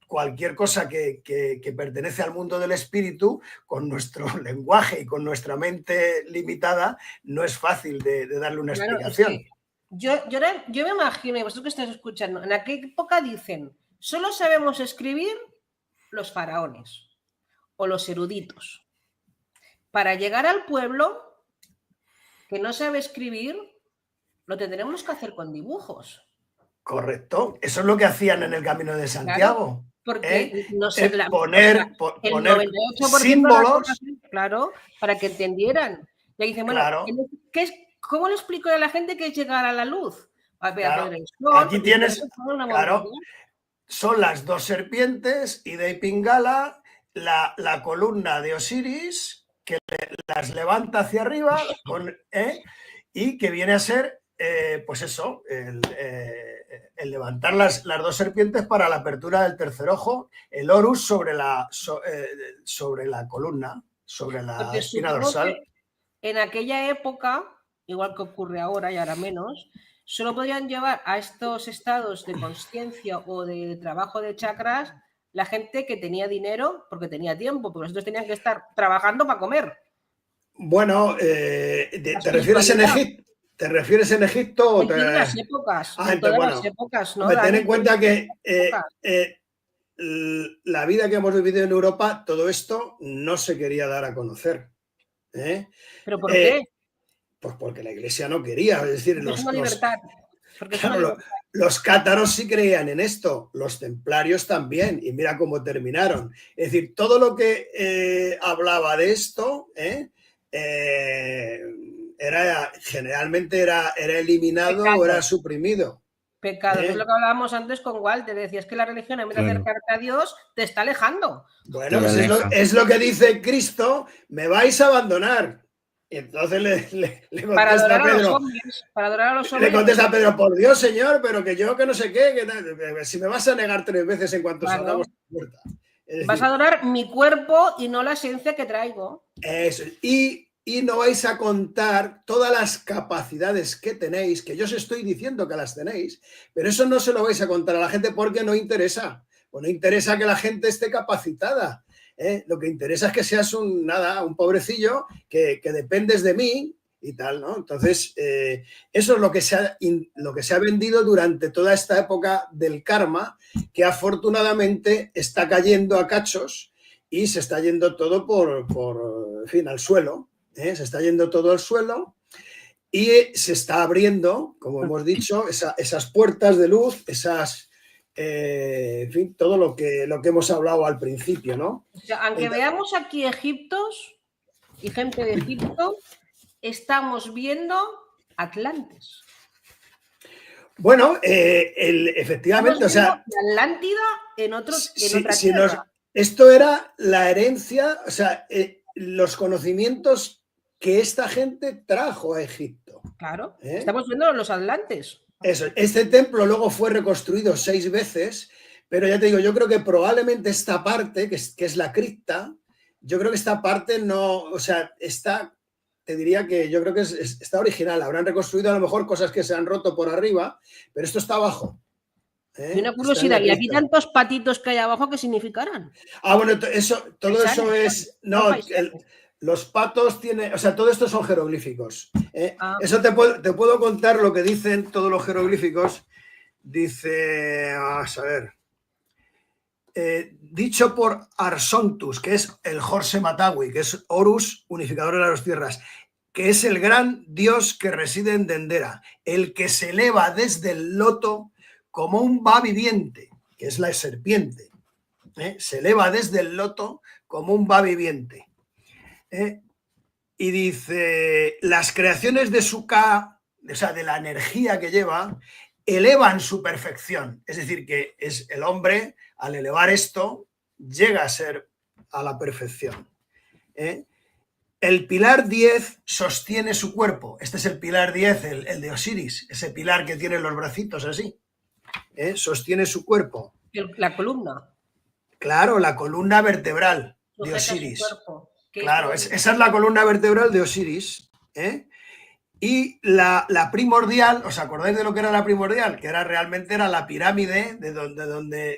cualquier cosa que pertenece al mundo del espíritu, con nuestro lenguaje y con nuestra mente limitada, no es fácil de darle una explicación. Es que yo me imagino, y vosotros que estáis escuchando, en aquella época dicen, solo sabemos escribir los faraones o los eruditos. Para llegar al pueblo que no sabe escribir, lo tendremos que hacer con dibujos. Correcto, eso es lo que hacían en el Camino de Santiago. Claro, porque no sé, poner el 98% símbolos, claro, para que entendieran. Le dicen, bueno, claro, ¿cómo le explico a la gente que es llegar a la luz? Claro, aquí tienes, claro, son las dos serpientes, Ida y Pingala, la columna de Osiris, que las levanta hacia arriba y que viene a ser, pues eso, el levantar las dos serpientes para la apertura del tercer ojo, el Horus sobre la columna, sobre la espina dorsal. En aquella época, igual que ocurre ahora y ahora menos, solo podían llevar a estos estados de consciencia o de trabajo de chakras la gente que tenía dinero porque tenía tiempo, porque nosotros tenían que estar trabajando para comer. Bueno, ¿te refieres en Egipto? ¿Te refieres en Egipto? En todas las épocas. En todas las épocas, ¿no? Ten en cuenta que la vida que hemos vivido en Europa, todo esto no se quería dar a conocer. ¿Pero por qué? Pues porque la Iglesia no quería. Es decir, los cátaros sí creían en esto, los templarios también, y mira cómo terminaron. Es decir, todo lo que hablaba de esto generalmente era eliminado o era suprimido. Pecado, es lo que hablábamos antes con Walter, decías que la religión en vez de acercarte a Dios te está alejando. Bueno, pues es lo que dice Cristo, me vais a abandonar. Y entonces le contesta a Pedro. Para adorar a los hombres. Le contesta a Pedro, por Dios, Señor, pero que yo que no sé qué, si me vas a negar 3 veces en cuanto salgamos de la puerta. Decir, vas a adorar mi cuerpo y no la esencia que traigo. Eso. Y no vais a contar todas las capacidades que tenéis, que yo os estoy diciendo que las tenéis, pero eso no se lo vais a contar a la gente porque no interesa. Pues no interesa que la gente esté capacitada. Lo que interesa es que seas un pobrecillo que dependes de mí y tal, ¿no? Entonces, eso es lo que se ha vendido durante toda esta época del karma, que afortunadamente está cayendo a cachos y se está yendo todo en fin, al suelo. Se está yendo todo al suelo y se está abriendo, como hemos dicho, esas puertas de luz, en fin, todo lo que hemos hablado al principio, ¿no? O sea, aunque veamos aquí egiptos y gente de Egipto, estamos viendo Atlantes. Bueno, efectivamente, o sea, Atlántida en otra tierra. Esto era la herencia, o sea, los conocimientos que esta gente trajo a Egipto. Claro, estamos viendo los Atlantes. Eso, este templo luego fue reconstruido 6 veces, pero ya te digo, yo creo que probablemente esta parte, que es la cripta, yo creo que esta parte no, o sea, te diría que yo creo que está original. Habrán reconstruido a lo mejor cosas que se han roto por arriba, pero esto está abajo. Y una curiosidad, ¿y aquí tantos patitos que hay abajo qué significarán? Bueno, todo eso es... No, los patos tienen... O sea, todo esto son jeroglíficos. Eso te puedo contar lo que dicen todos los jeroglíficos. Dice... Vamos a ver. Dicho por Arsontus, que es el Jorge Matawi, que es Horus, unificador de las tierras, que es el gran dios que reside en Dendera, el que se eleva desde el loto como un va viviente, que es la serpiente. Se eleva desde el loto como un va viviente. Y dice, las creaciones de su Ka, o sea, de la energía que lleva, elevan su perfección. Es decir, que es el hombre, al elevar esto, llega a ser a la perfección. El pilar 10 sostiene su cuerpo. Este es el pilar 10, el de Osiris, ese pilar que tiene los bracitos así. Sostiene su cuerpo. La columna. Claro, la columna vertebral de Osiris. Claro, esa es la columna vertebral de Osiris. Y la primordial, ¿os acordáis de lo que era la primordial? Que realmente era la pirámide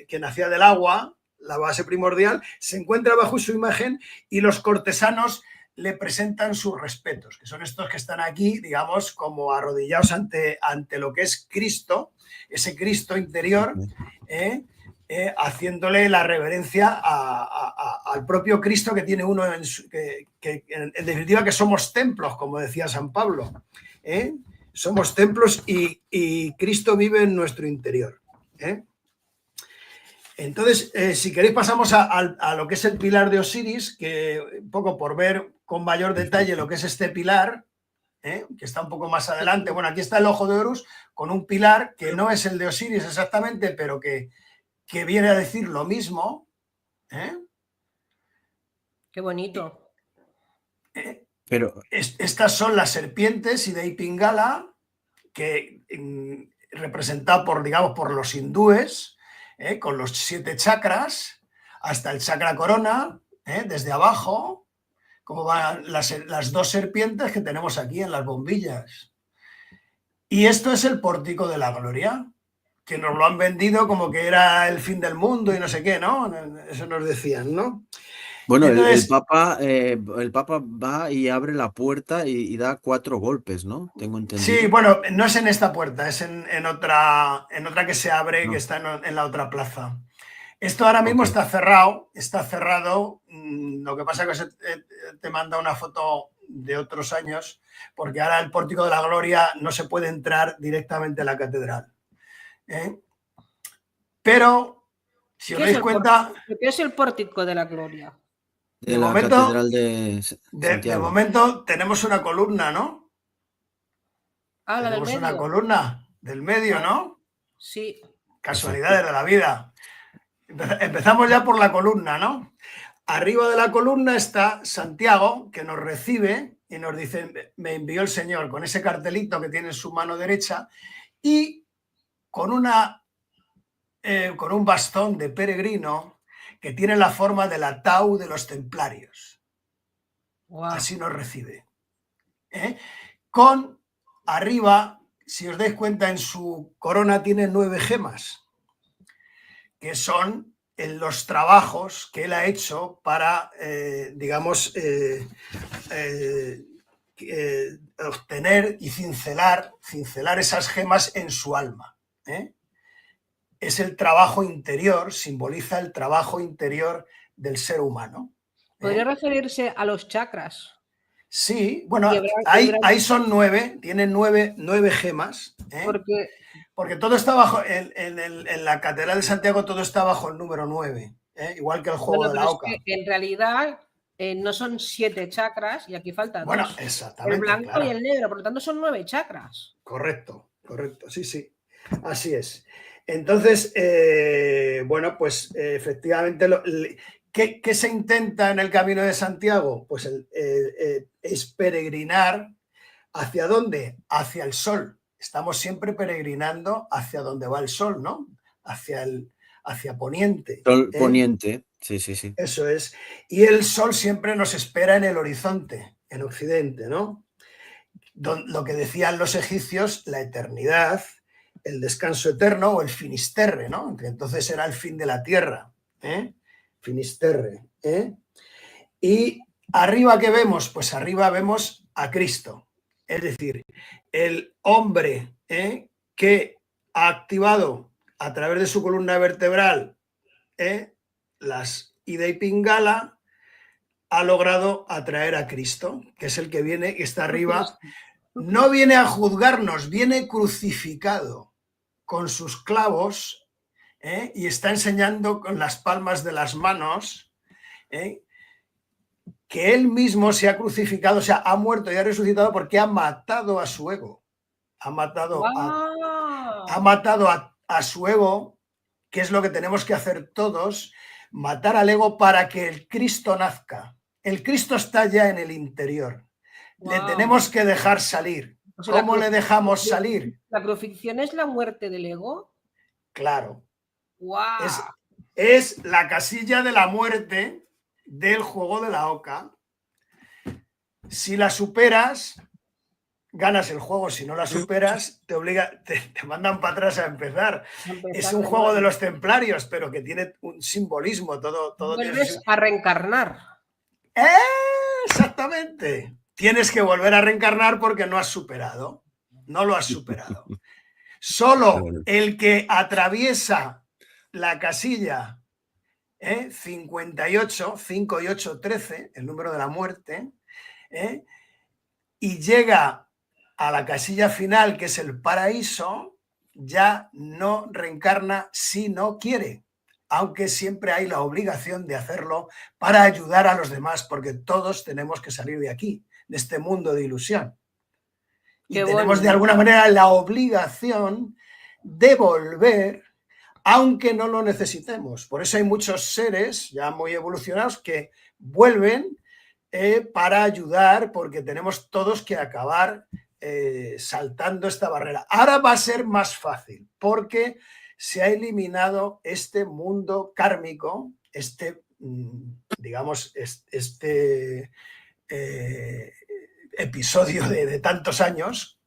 que nacía del agua, la base primordial, se encuentra bajo su imagen y los cortesanos le presentan sus respetos, que son estos que están aquí, digamos, como arrodillados ante lo que es Cristo, ese Cristo interior, haciéndole la reverencia al propio Cristo que tiene uno, en definitiva que somos templos, como decía San Pablo. Somos templos y Cristo vive en nuestro interior. Entonces, si queréis pasamos a lo que es el pilar de Osiris, que un poco por ver con mayor detalle lo que es este pilar, que está un poco más adelante. Bueno, aquí está el ojo de Horus con un pilar que no es el de Osiris exactamente, pero que viene a decir lo mismo. Qué bonito. Pero estas son las serpientes y de Pingala, que representada por los hindúes, con los 7 chakras, hasta el chakra corona, desde abajo, como van las 2 serpientes que tenemos aquí en las bombillas. Y esto es el pórtico de la gloria, que nos lo han vendido como que era el fin del mundo y no sé qué, ¿no? Eso nos decían, ¿no? Bueno, entonces, el Papa va y abre la puerta y da 4 golpes, ¿no? Tengo entendido. Sí, bueno, no es en esta puerta, es en otra que se abre, que está en la otra plaza. Esto ahora mismo está cerrado. Lo que pasa es que te manda una foto de otros años, porque ahora el pórtico de la gloria no se puede entrar directamente a la catedral. Pero, si os dais cuenta... ¿Qué es el pórtico de la gloria? De la catedral de Santiago. De momento tenemos una columna, ¿no? Ah, la del medio. Tenemos una columna del medio, ¿no? Sí. Casualidades de la vida. Empezamos ya por la columna, ¿no? Arriba de la columna está Santiago, que nos recibe y nos dice, me envió el Señor, con ese cartelito que tiene en su mano derecha y con un bastón de peregrino que tiene la forma del ataúd de los templarios. Wow. Así nos recibe. Con arriba, si os dais cuenta, en su corona tiene 9 gemas, que son los trabajos que él ha hecho para, obtener y cincelar esas gemas en su alma. Es el trabajo interior, simboliza el trabajo interior del ser humano. ¿Podría referirse a los chakras? Sí, bueno, ahí son 9, tienen 9 gemas. Porque todo está bajo, en la Catedral de Santiago todo está bajo el número 9, igual que el juego de la oca. Es que en realidad no son 7 chakras y aquí faltan 2. Bueno, exactamente. El blanco y el negro, por lo tanto son 9 chakras. Correcto, sí, así es. Entonces, bueno, pues efectivamente, ¿qué se intenta en el Camino de Santiago? Pues es peregrinar. ¿Hacia dónde? Hacia el sol. Estamos siempre peregrinando hacia donde va el sol, ¿no? Hacia poniente. Sol poniente, sí. Eso es. Y el sol siempre nos espera en el horizonte, en Occidente, ¿no? Lo que decían los egipcios, la eternidad, el descanso eterno o el finisterre, ¿no? Que entonces era el fin de la tierra, Finisterre. Y arriba, ¿qué vemos? Pues arriba vemos a Cristo. Es decir, el hombre que ha activado a través de su columna vertebral las Ida y Pingala, ha logrado atraer a Cristo, que es el que viene, que está arriba. No viene a juzgarnos, viene crucificado con sus clavos y está enseñando con las palmas de las manos que él mismo se ha crucificado, o sea, ha muerto y ha resucitado porque ha matado a su ego. Ha matado Ha matado a su ego, que es lo que tenemos que hacer todos, matar al ego para que el Cristo nazca. El Cristo está ya en el interior. Le tenemos que dejar salir. O sea, ¿Cómo le dejamos salir? ¿La crucifixión es la muerte del ego? Claro. ¡Wow! Es la casilla de la muerte del juego de la oca. Si la superas, ganas el juego. Si no la superas, te mandan para atrás a empezar. Es un juego de los templarios, pero que tiene un simbolismo. Todo Vuelves a reencarnar. Exactamente. Tienes que volver a reencarnar porque no has superado. No lo has superado. Solo el que atraviesa la casilla 58, 5 y 8, 13, el número de la muerte, y llega a la casilla final, que es el paraíso, ya no reencarna si no quiere, aunque siempre hay la obligación de hacerlo para ayudar a los demás, porque todos tenemos que salir de aquí, de este mundo de ilusión. Y tenemos de alguna manera la obligación de volver, aunque no lo necesitemos. Por eso hay muchos seres ya muy evolucionados que vuelven para ayudar, porque tenemos todos que acabar saltando esta barrera. Ahora va a ser más fácil, porque se ha eliminado este mundo kármico, digamos, este episodio de tantos años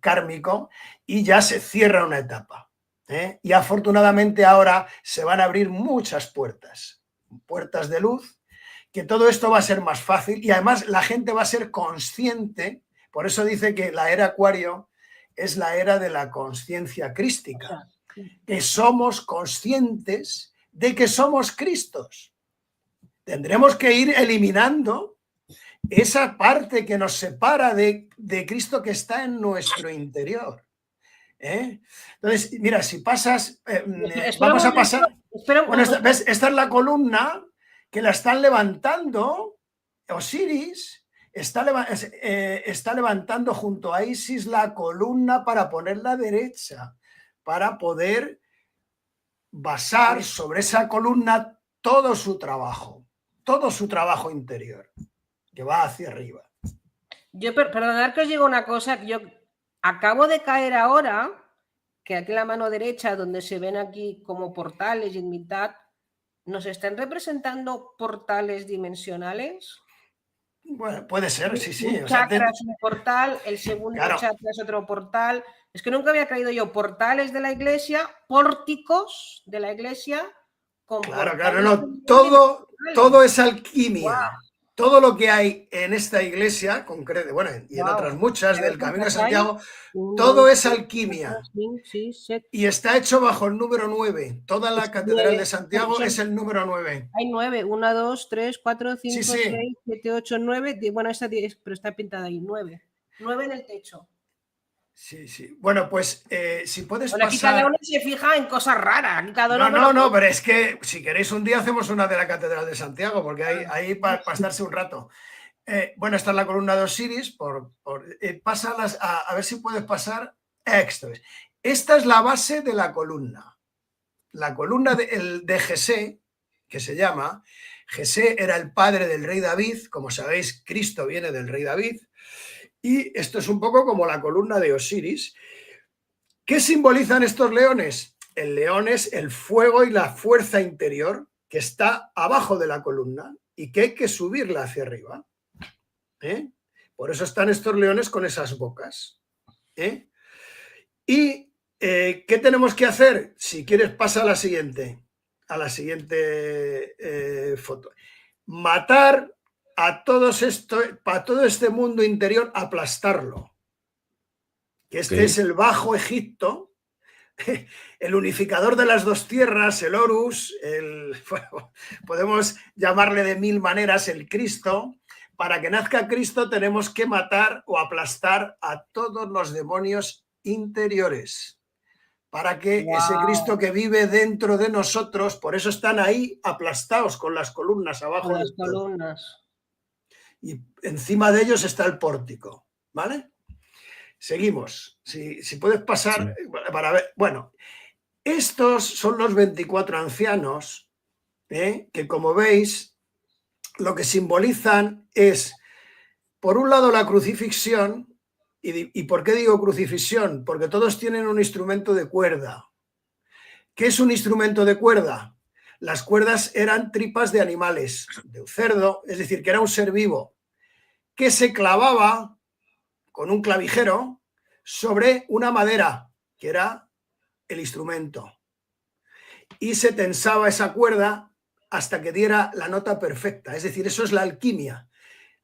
kármico, y ya se cierra una etapa. Y afortunadamente ahora se van a abrir muchas puertas de luz, que todo esto va a ser más fácil, y además la gente va a ser consciente. Por eso dice que la era Acuario es la era de la conciencia crística, que somos conscientes de que somos Cristos. Tendremos que ir eliminando esa parte que nos separa de Cristo, que está en nuestro interior. Entonces, mira, si pasas, vamos a pasar. Bueno, ¿ves? Esta es la columna que la están levantando. Osiris está levantando junto a Isis la columna para ponerla derecha, para poder basar sobre esa columna todo su trabajo interior, que va hacia arriba. Perdonad que os diga una cosa, que yo acabo de caer ahora, que aquí en la mano derecha, donde se ven aquí como portales y en mitad, ¿nos están representando portales dimensionales? Bueno, puede ser, sí. Un chakra es un portal, el segundo chakra es otro portal. Es que nunca había caído yo portales de la iglesia, pórticos de la iglesia. Claro, no, todo es alquimia. Wow. Todo lo que hay en esta iglesia, concreta, bueno, y en otras muchas del Camino de Santiago, todo es alquimia. Y está hecho bajo el número 9. Toda la Catedral de Santiago es el número 9. Hay 9, 1, 2, 3, 4, 5, 6, 7, 8, 9. Bueno, esta 10, pero está pintada ahí, 9. 9 en el techo. Sí. Bueno, pues si puedes pasar... Aquí cada uno se fija en cosas raras. No, pero es que si queréis un día hacemos una de la Catedral de Santiago, porque hay para pasarse un rato. Bueno, esta es la columna de Osiris. Pásalas a ver si puedes pasar. Esta es la base de la columna. La columna de Jesé, que se llama. Jesé era el padre del rey David. Como sabéis, Cristo viene del rey David. Y esto es un poco como la columna de Osiris. ¿Qué simbolizan estos leones? El león es el fuego y la fuerza interior que está abajo de la columna y que hay que subirla hacia arriba. Por eso están estos leones con esas bocas. ¿Y qué tenemos que hacer? Si quieres, pasa a la siguiente foto. Matar a todo este mundo interior, aplastarlo. Que este es el Bajo Egipto, el unificador de las dos tierras, el Horus, bueno, podemos llamarle de mil maneras el Cristo. Para que nazca Cristo tenemos que matar o aplastar a todos los demonios interiores. Para que ese Cristo que vive dentro de nosotros, por eso están ahí aplastados con las columnas abajo. Con las columnas. Y encima de ellos está el pórtico, ¿vale? seguimos. Si puedes pasar para ver. Bueno, estos son los 24 ancianos, que como veis, lo que simbolizan es, por un lado, la crucifixión. ¿Y por qué digo crucifixión? Porque todos tienen un instrumento de cuerda. ¿Qué es un instrumento de cuerda? Las cuerdas eran tripas de animales, de un cerdo, es decir, que era un ser vivo, que se clavaba con un clavijero sobre una madera, que era el instrumento. Y se tensaba esa cuerda hasta que diera la nota perfecta. Es decir, eso es la alquimia.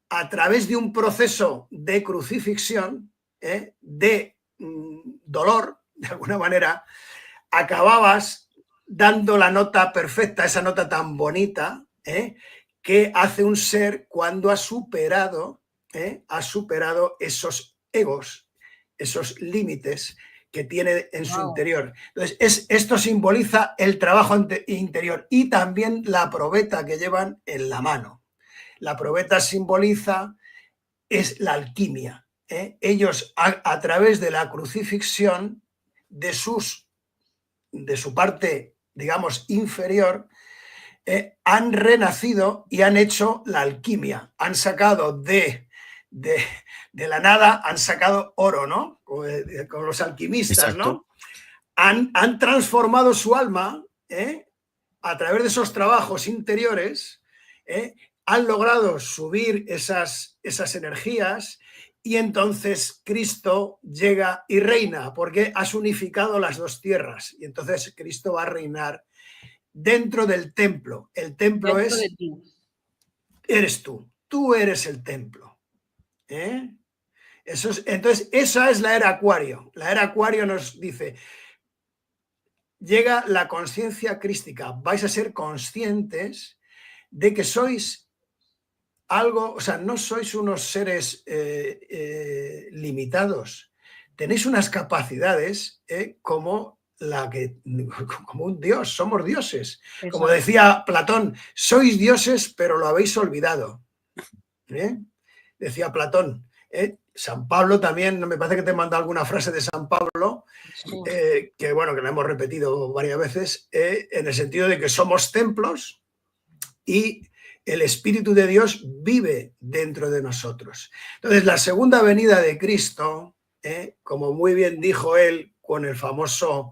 A través de un proceso de crucifixión, de dolor, de alguna manera, acababas dando la nota perfecta, esa nota tan bonita, que hace un ser cuando ha superado esos egos, esos límites que tiene en su interior. Entonces, esto simboliza el trabajo interior y también la probeta que llevan en la mano. La probeta simboliza, es la alquimia. Ellos, a través de la crucifixión de su parte, digamos, inferior, han renacido y han hecho la alquimia. Han sacado de la nada, han sacado oro, ¿no? Con los alquimistas, ¿no? Han transformado su alma, a través de esos trabajos interiores, han logrado subir esas energías y entonces Cristo llega y reina porque has unificado las dos tierras y entonces Cristo va a reinar dentro del templo. El templo dentro de ti. Eres tú eres el templo. Entonces esa es la era Acuario. La era Acuario nos dice, llega la conciencia crística, vais a ser conscientes de que sois algo, o sea, no sois unos seres limitados, tenéis unas capacidades como un dios, somos dioses. Exacto. Como decía Platón, sois dioses, pero lo habéis olvidado. Decía Platón. San Pablo también, me parece que te manda alguna frase de San Pablo, que bueno, que la hemos repetido varias veces, en el sentido de que somos templos y el Espíritu de Dios vive dentro de nosotros. Entonces, la segunda venida de Cristo, como muy bien dijo él con el famoso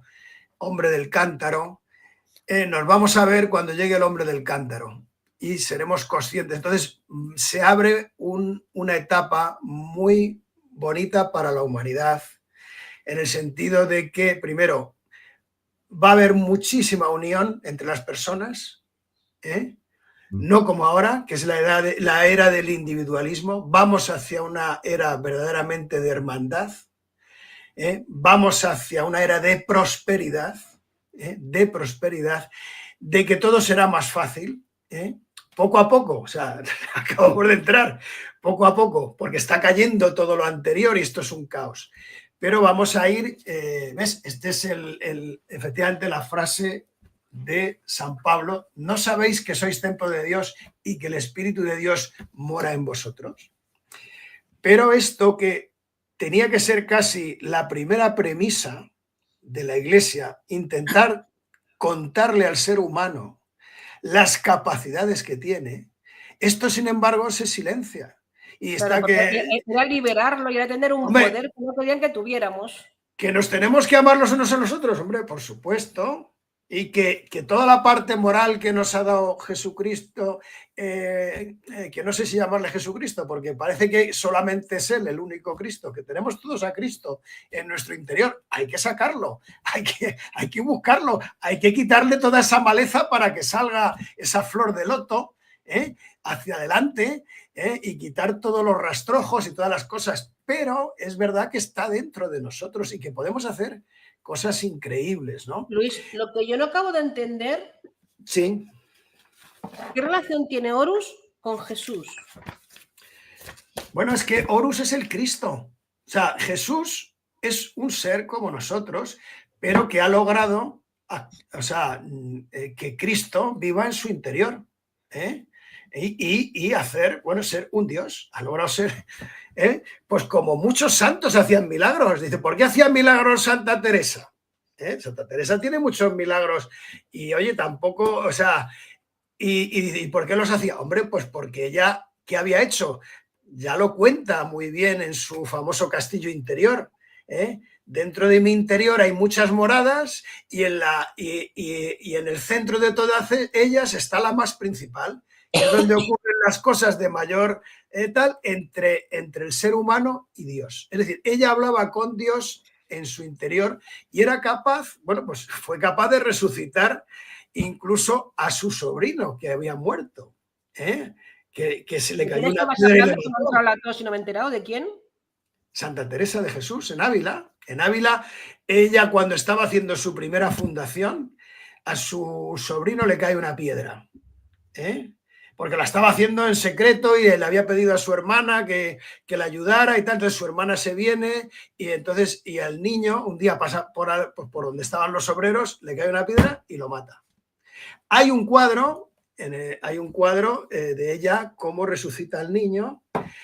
hombre del cántaro, nos vamos a ver cuando llegue el hombre del cántaro y seremos conscientes. Entonces, se abre una etapa muy bonita para la humanidad, en el sentido de que, primero, va a haber muchísima unión entre las personas, no como ahora, que es la era del individualismo. Vamos hacia una era verdaderamente de hermandad, vamos hacia una era de prosperidad, de que todo será más fácil, poco a poco, o sea, acabamos de entrar, poco a poco, porque está cayendo todo lo anterior y esto es un caos. Pero vamos a ir, ¿ves? Este es efectivamente la frase de San Pablo, ¿no sabéis que sois templo de Dios y que el Espíritu de Dios mora en vosotros? Pero esto, que tenía que ser casi la primera premisa de la Iglesia, intentar contarle al ser humano las capacidades que tiene, esto sin embargo se silencia. Y está era liberarlo y era tener un poder que no querían que tuviéramos. Que nos tenemos que amar los unos a los otros, hombre, por supuesto. Y que toda la parte moral que nos ha dado Jesucristo, que no sé si llamarle Jesucristo, porque parece que solamente es Él el único Cristo, que tenemos todos a Cristo en nuestro interior, hay que sacarlo, hay que buscarlo, hay que quitarle toda esa maleza para que salga esa flor de loto hacia adelante, y quitar todos los rastrojos y todas las cosas. Pero es verdad que está dentro de nosotros y que podemos hacer cosas increíbles, ¿no? Luis, lo que yo no acabo de entender... Sí. ¿Qué relación tiene Horus con Jesús? Bueno, es que Horus es el Cristo. O sea, Jesús es un ser como nosotros, pero que ha logrado, que Cristo viva en su interior, y hacer, bueno, ser un Dios. Ha logrado ser Pues como muchos santos hacían milagros. Dice, ¿por qué hacía milagros Santa Teresa? Santa Teresa tiene muchos milagros y oye, tampoco, o sea, ¿y por qué los hacía? Hombre, pues porque ella, ¿qué había hecho? Ya lo cuenta muy bien en su famoso castillo interior. Dentro de mi interior hay muchas moradas y en el centro de todas ellas está la más principal, que es donde ocurren las cosas de mayor tal entre el ser humano y Dios. Es decir, ella hablaba con Dios en su interior y era capaz, bueno, pues fue capaz de resucitar incluso a su sobrino que había muerto, que se le cayó una piedra y le mató. Si no me he enterado, ¿de quién? Santa Teresa de Jesús, en Ávila. En Ávila, ella cuando estaba haciendo su primera fundación, a su sobrino le cae una piedra, porque la estaba haciendo en secreto y le había pedido a su hermana que le ayudara y tal. Entonces su hermana se viene y al niño un día pasa por donde estaban los obreros, le cae una piedra y lo mata. Hay un cuadro de ella cómo resucita al niño,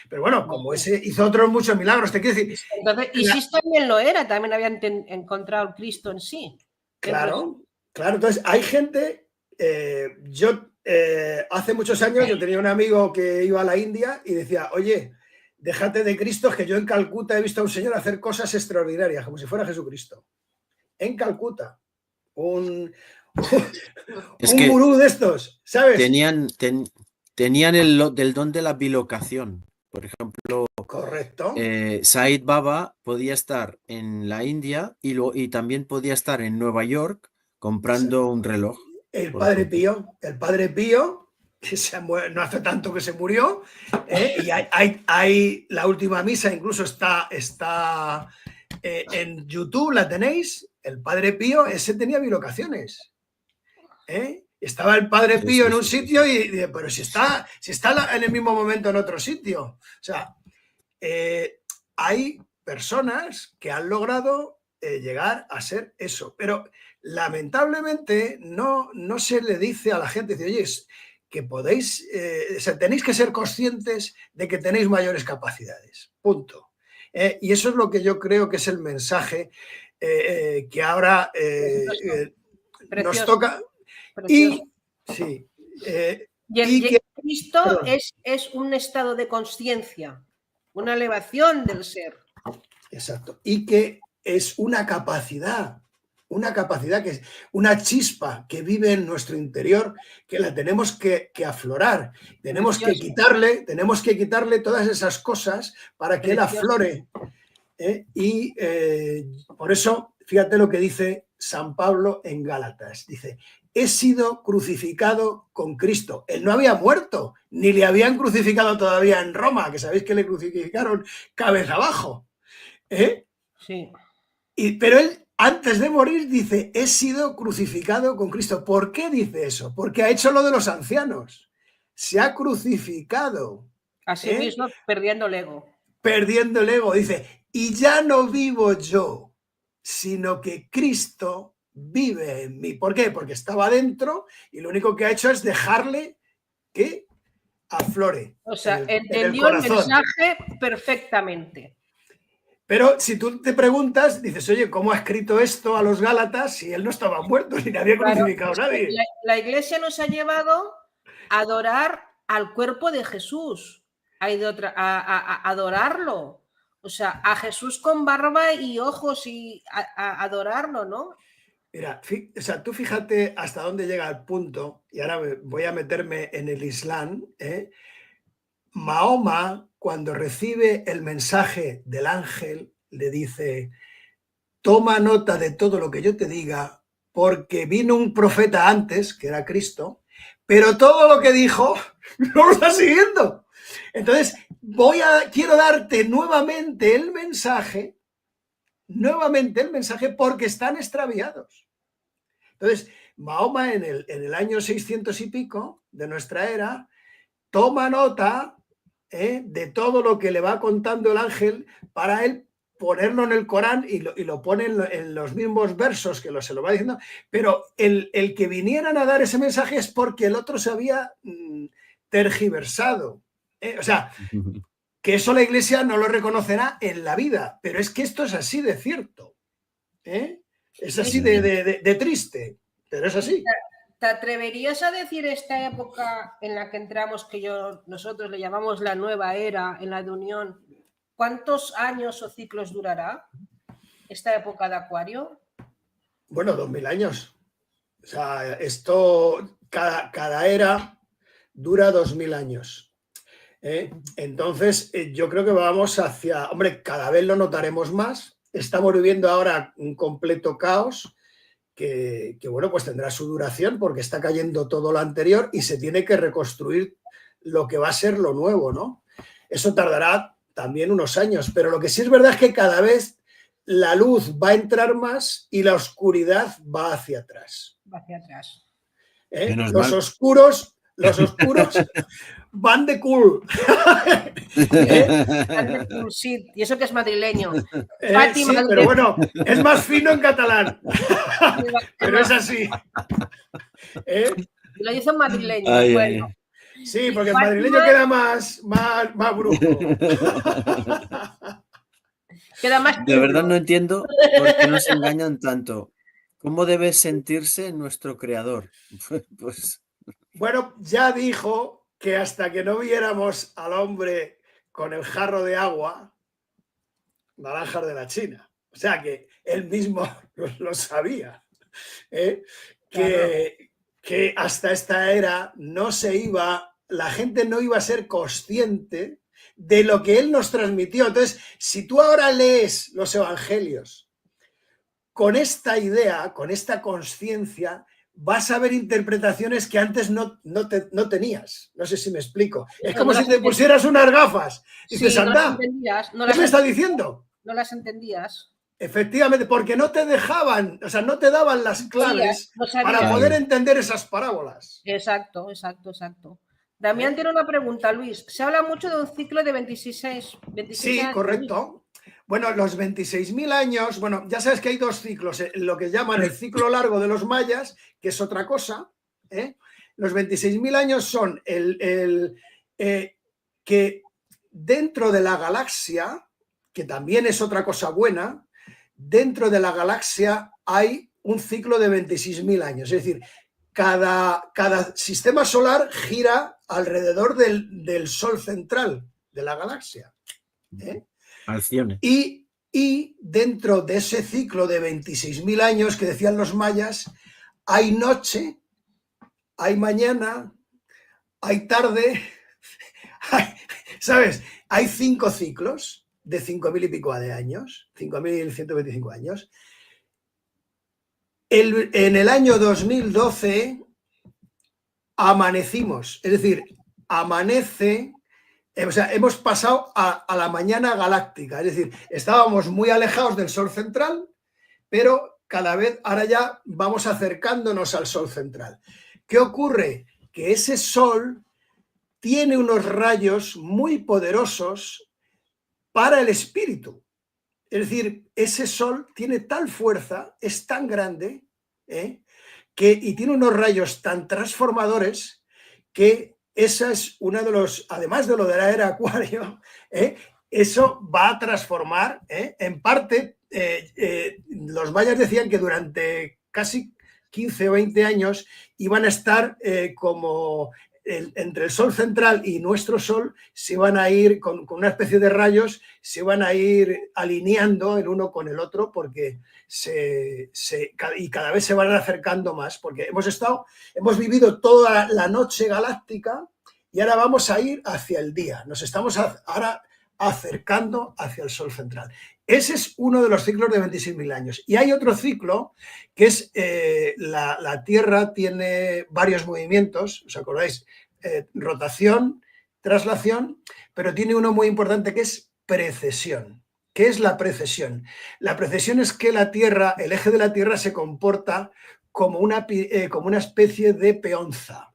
pero bueno, como ese hizo otros muchos milagros, te quiero decir. Entonces, Isis también lo era, también habían encontrado el Cristo en sí. Claro, entonces hay gente, hace muchos años yo tenía un amigo que iba a la India y decía, oye, déjate de Cristo, que yo en Calcuta he visto a un señor hacer cosas extraordinarias, como si fuera Jesucristo. En Calcuta, un gurú de estos, ¿sabes? Tenían el don de la bilocación. Por ejemplo, correcto. Said Baba podía estar en la India y también podía estar en Nueva York comprando un reloj. El Padre Pío, que no hace tanto que se murió, y hay la última misa, incluso está en YouTube, la tenéis. El Padre Pío, ese tenía bilocaciones. Estaba el Padre Pío en un sitio y dice, pero si está en el mismo momento en otro sitio. O sea, hay personas que han logrado llegar a ser eso, pero lamentablemente no se le dice a la gente, dice, oye, que podéis, tenéis que ser conscientes de que tenéis mayores capacidades, punto. Y eso es lo que yo creo que es el mensaje que ahora nos toca. Precioso. Sí. Cristo es un estado de conciencia, una elevación del ser. Exacto. Y que es una capacidad que es una chispa que vive en nuestro interior, que la tenemos que aflorar. Tenemos que quitarle todas esas cosas para que él aflore. Y por eso, fíjate lo que dice San Pablo en Gálatas. Dice, he sido crucificado con Cristo. Él no había muerto, ni le habían crucificado todavía en Roma, que sabéis que le crucificaron cabeza abajo. Sí. Pero él, antes de morir, dice, he sido crucificado con Cristo. ¿Por qué dice eso? Porque ha hecho lo de los ancianos. Se ha crucificado. Así mismo, perdiendo el ego. Perdiendo el ego. Dice, y ya no vivo yo, sino que Cristo vive en mí. ¿Por qué? Porque estaba dentro y lo único que ha hecho es dejarle que aflore. O sea, entendió el mensaje perfectamente. Pero si tú te preguntas, dices, oye, ¿cómo ha escrito esto a los Gálatas si él no estaba muerto ni le había crucificado a nadie? La Iglesia nos ha llevado a adorar al cuerpo de Jesús, a adorarlo. O sea, a Jesús con barba y ojos y a adorarlo, ¿no? Mira, o sea, tú fíjate hasta dónde llega el punto, y ahora voy a meterme en el Islam. Mahoma, cuando recibe el mensaje del ángel, le dice, toma nota de todo lo que yo te diga, porque vino un profeta antes, que era Cristo, pero todo lo que dijo no lo está siguiendo. Entonces, quiero darte nuevamente el mensaje, porque están extraviados. Entonces, Mahoma en el año 600 y pico de nuestra era, toma nota de todo lo que le va contando el ángel para él ponerlo en el Corán y lo pone en los mismos versos que se lo va diciendo, pero el que vinieran a dar ese mensaje es porque el otro se había tergiversado. O sea, que eso la Iglesia no lo reconocerá en la vida, pero es que esto es así de cierto, ¿eh? Es así de triste, pero es así. ¿Te atreverías a decir esta época en la que entramos, que nosotros le llamamos la nueva era, en la de unión, cuántos años o ciclos durará esta época de Acuario? Bueno, 2000 años. O sea, esto, cada era dura 2000 años. Entonces, yo creo que vamos hacia, hombre, cada vez lo notaremos más. Estamos viviendo ahora un completo caos que, bueno, pues tendrá su duración porque está cayendo todo lo anterior y se tiene que reconstruir lo que va a ser lo nuevo, ¿no? Eso tardará también unos años, pero lo que sí es verdad es que cada vez la luz va a entrar más y la oscuridad va hacia atrás. Va hacia atrás. Los oscuros van de cool. Van de cool, sí. Y eso que es madrileño. Sí, pero bueno, es más fino en catalán. Pero es así. Lo dice un madrileño. Ay, bueno. ay. Sí, porque el madrileño queda más brusco. Queda más De verdad no entiendo por qué nos engañan tanto. ¿Cómo debe sentirse nuestro creador? Pues... Bueno, ya dijo que hasta que no viéramos al hombre con el jarro de agua, naranjas de la China. O sea que él mismo lo sabía. Que hasta esta era no se iba, la gente no iba a ser consciente de lo que él nos transmitió. Entonces, si tú ahora lees los evangelios con esta idea, con esta conciencia, vas a ver interpretaciones que antes no tenías. No sé si me explico. Es como si te pusieras unas gafas y dices, anda, ¿qué me está diciendo? No las entendías. Efectivamente, porque no te dejaban, o sea, no te daban las claves para poder entender esas parábolas. Exacto. Damián tiene una pregunta, Luis. Se habla mucho de un ciclo de 26 sí, años. Correcto. Bueno, los 26.000 años, bueno, ya sabes que hay dos ciclos, lo que llaman el ciclo largo de los mayas, que es otra cosa. Los 26.000 años son que dentro de la galaxia, que también es otra cosa buena, dentro de la galaxia hay un ciclo de 26.000 años. Es decir, cada sistema solar gira alrededor del Sol central de la galaxia. Y dentro de ese ciclo de 26.000 años que decían los mayas, hay noche, hay mañana, hay tarde, ¿sabes? Hay 5 ciclos de 5.000 y pico de años, 5.125 años. En el año 2012 amanecimos, es decir, amanece, o sea, hemos pasado a la mañana galáctica, es decir, estábamos muy alejados del Sol central, pero cada vez ahora ya vamos acercándonos al Sol central. ¿Qué ocurre? Que ese Sol tiene unos rayos muy poderosos para el espíritu. Es decir, ese Sol tiene tal fuerza, es tan grande, y tiene unos rayos tan transformadores que esa es una de los, además de lo de la era Acuario, eso va a transformar, en parte, los mayas decían que durante casi 15 o 20 años iban a estar como entre el Sol central y nuestro Sol, se van a ir con una especie de rayos, se van a ir alineando el uno con el otro porque y cada vez se van acercando más, porque hemos vivido toda la noche galáctica y ahora vamos a ir hacia el día, nos estamos ahora acercando hacia el Sol central. Ese es uno de los ciclos de 26.000 años. Y hay otro ciclo que es la Tierra tiene varios movimientos, ¿os acordáis? Rotación, traslación, pero tiene uno muy importante que es precesión. ¿Qué es la precesión? La precesión es que la Tierra, el eje de la Tierra se comporta como una especie de peonza.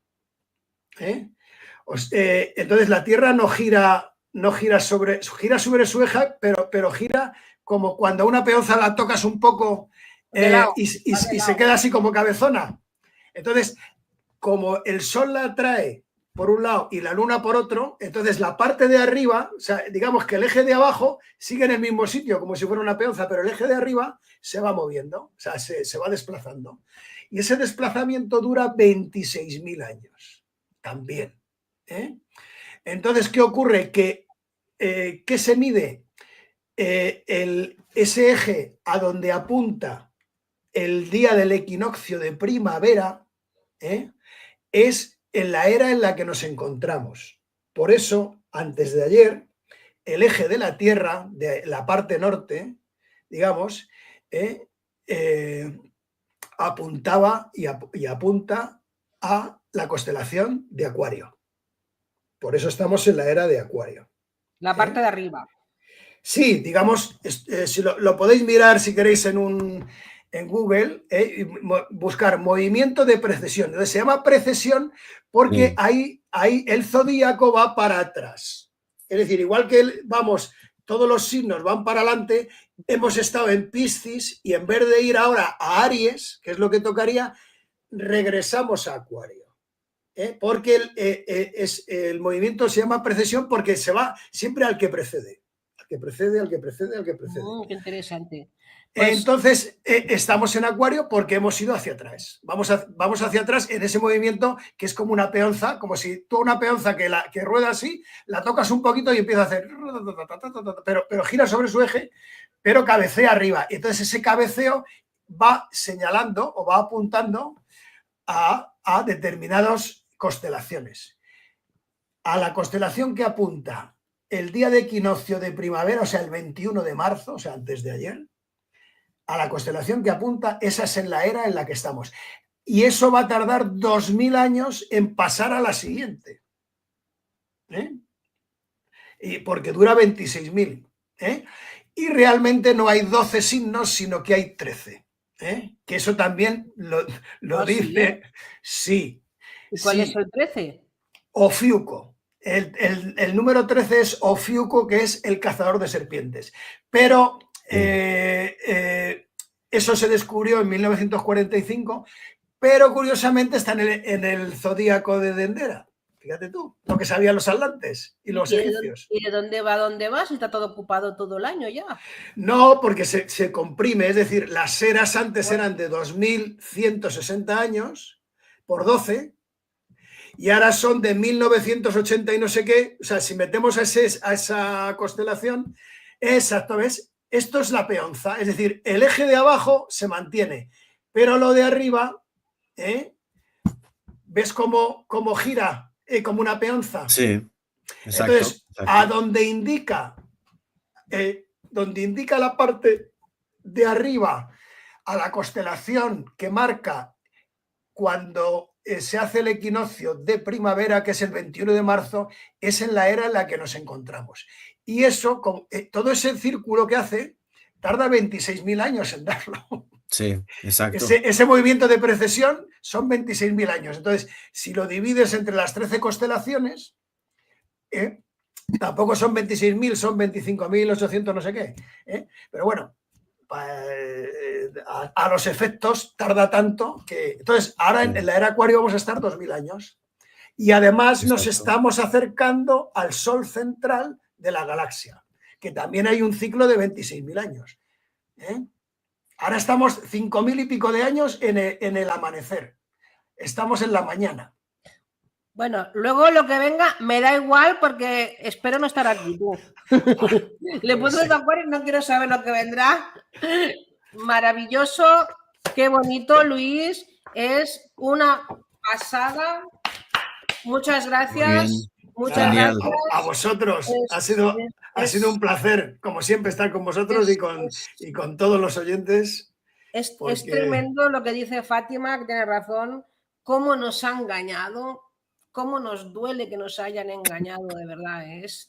Entonces la Tierra no gira sobre su eje, pero gira como cuando una peonza la tocas un poco y se queda así como cabezona. Entonces, como el Sol la atrae por un lado y la Luna por otro, entonces la parte de arriba, o sea, digamos que el eje de abajo sigue en el mismo sitio, como si fuera una peonza, pero el eje de arriba se va moviendo, o sea, se va desplazando. Y ese desplazamiento dura 26.000 años también. Entonces, ¿qué ocurre? ¿Qué se mide? Ese eje a donde apunta el día del equinoccio de primavera es en la era en la que nos encontramos. Por eso, antes de ayer, el eje de la Tierra, de la parte norte, digamos, apuntaba y apunta a la constelación de Acuario. Por eso estamos en la era de Acuario. La parte de arriba. Sí, digamos, si lo podéis mirar si queréis en Google, buscar movimiento de precesión. Entonces se llama precesión porque ahí el zodíaco va para atrás. Es decir, igual que todos los signos van para adelante, hemos estado en Piscis y en vez de ir ahora a Aries, que es lo que tocaría, regresamos a Acuario. Porque el movimiento se llama precesión porque se va siempre al que precede. Al que precede. Qué interesante. Pues, entonces, estamos en Acuario porque hemos ido hacia atrás. Vamos hacia atrás en ese movimiento que es como una peonza, como si tú una peonza que rueda así, la tocas un poquito y empieza a hacer... Pero gira sobre su eje, pero cabecea arriba. Entonces, ese cabeceo va señalando o va apuntando a determinadas constelaciones. A la constelación que apunta el día de equinoccio de primavera, o sea, el 21 de marzo, o sea, antes de ayer, a la constelación que apunta, esa es en la era en la que estamos. Y eso va a tardar 2000 años en pasar a la siguiente. Y porque dura 26.000. Y realmente no hay 12 signos, sino que hay 13. Que eso también lo dice. Sí. ¿Y cuál es el 13? Ofiuco. El número 13 es Ofiuco, que es el cazador de serpientes. Pero eso se descubrió en 1945, pero curiosamente está en el zodíaco de Dendera. Fíjate tú, lo que sabían los atlantes y los egipcios. ¿Y de dónde va a dónde va? Si está todo ocupado todo el año ya. No, porque se comprime, es decir, las eras antes eran de 2160 años por 12 y ahora son de 1980 y no sé qué. O sea, si metemos a esa constelación, exacto, ¿ves? Esto es la peonza, es decir, el eje de abajo se mantiene, pero lo de arriba, ¿ves cómo gira como una peonza? Sí, exacto. Entonces, a donde indica la parte de arriba, a la constelación que marca cuando se hace el equinoccio de primavera, que es el 21 de marzo, es en la era en la que nos encontramos. Y eso, todo ese círculo que hace, tarda 26.000 años en darlo. Sí, exacto. Ese movimiento de precesión son 26.000 años. Entonces, si lo divides entre las 13 constelaciones, tampoco son 26.000, son 25.800 no sé qué. Pero bueno, a los efectos tarda tanto que... Entonces, ahora en la era Acuario vamos a estar 2000 años. Y además nos estamos acercando al Sol central de la galaxia, que también hay un ciclo de 26.000 años. Ahora estamos 5.000 y pico de años en el amanecer. Estamos en la mañana. Bueno, luego lo que venga me da igual porque espero no estar aquí. Tú. Le puse el Acuario y no quiero saber lo que vendrá. Maravilloso, qué bonito, Luis. Es una pasada. Muchas gracias. Muchas gracias. A vosotros. Ha sido un placer, como siempre, estar con vosotros y con todos los oyentes. Es tremendo lo que dice Fátima, que tiene razón. Cómo nos ha engañado. Cómo nos duele que nos hayan engañado, de verdad.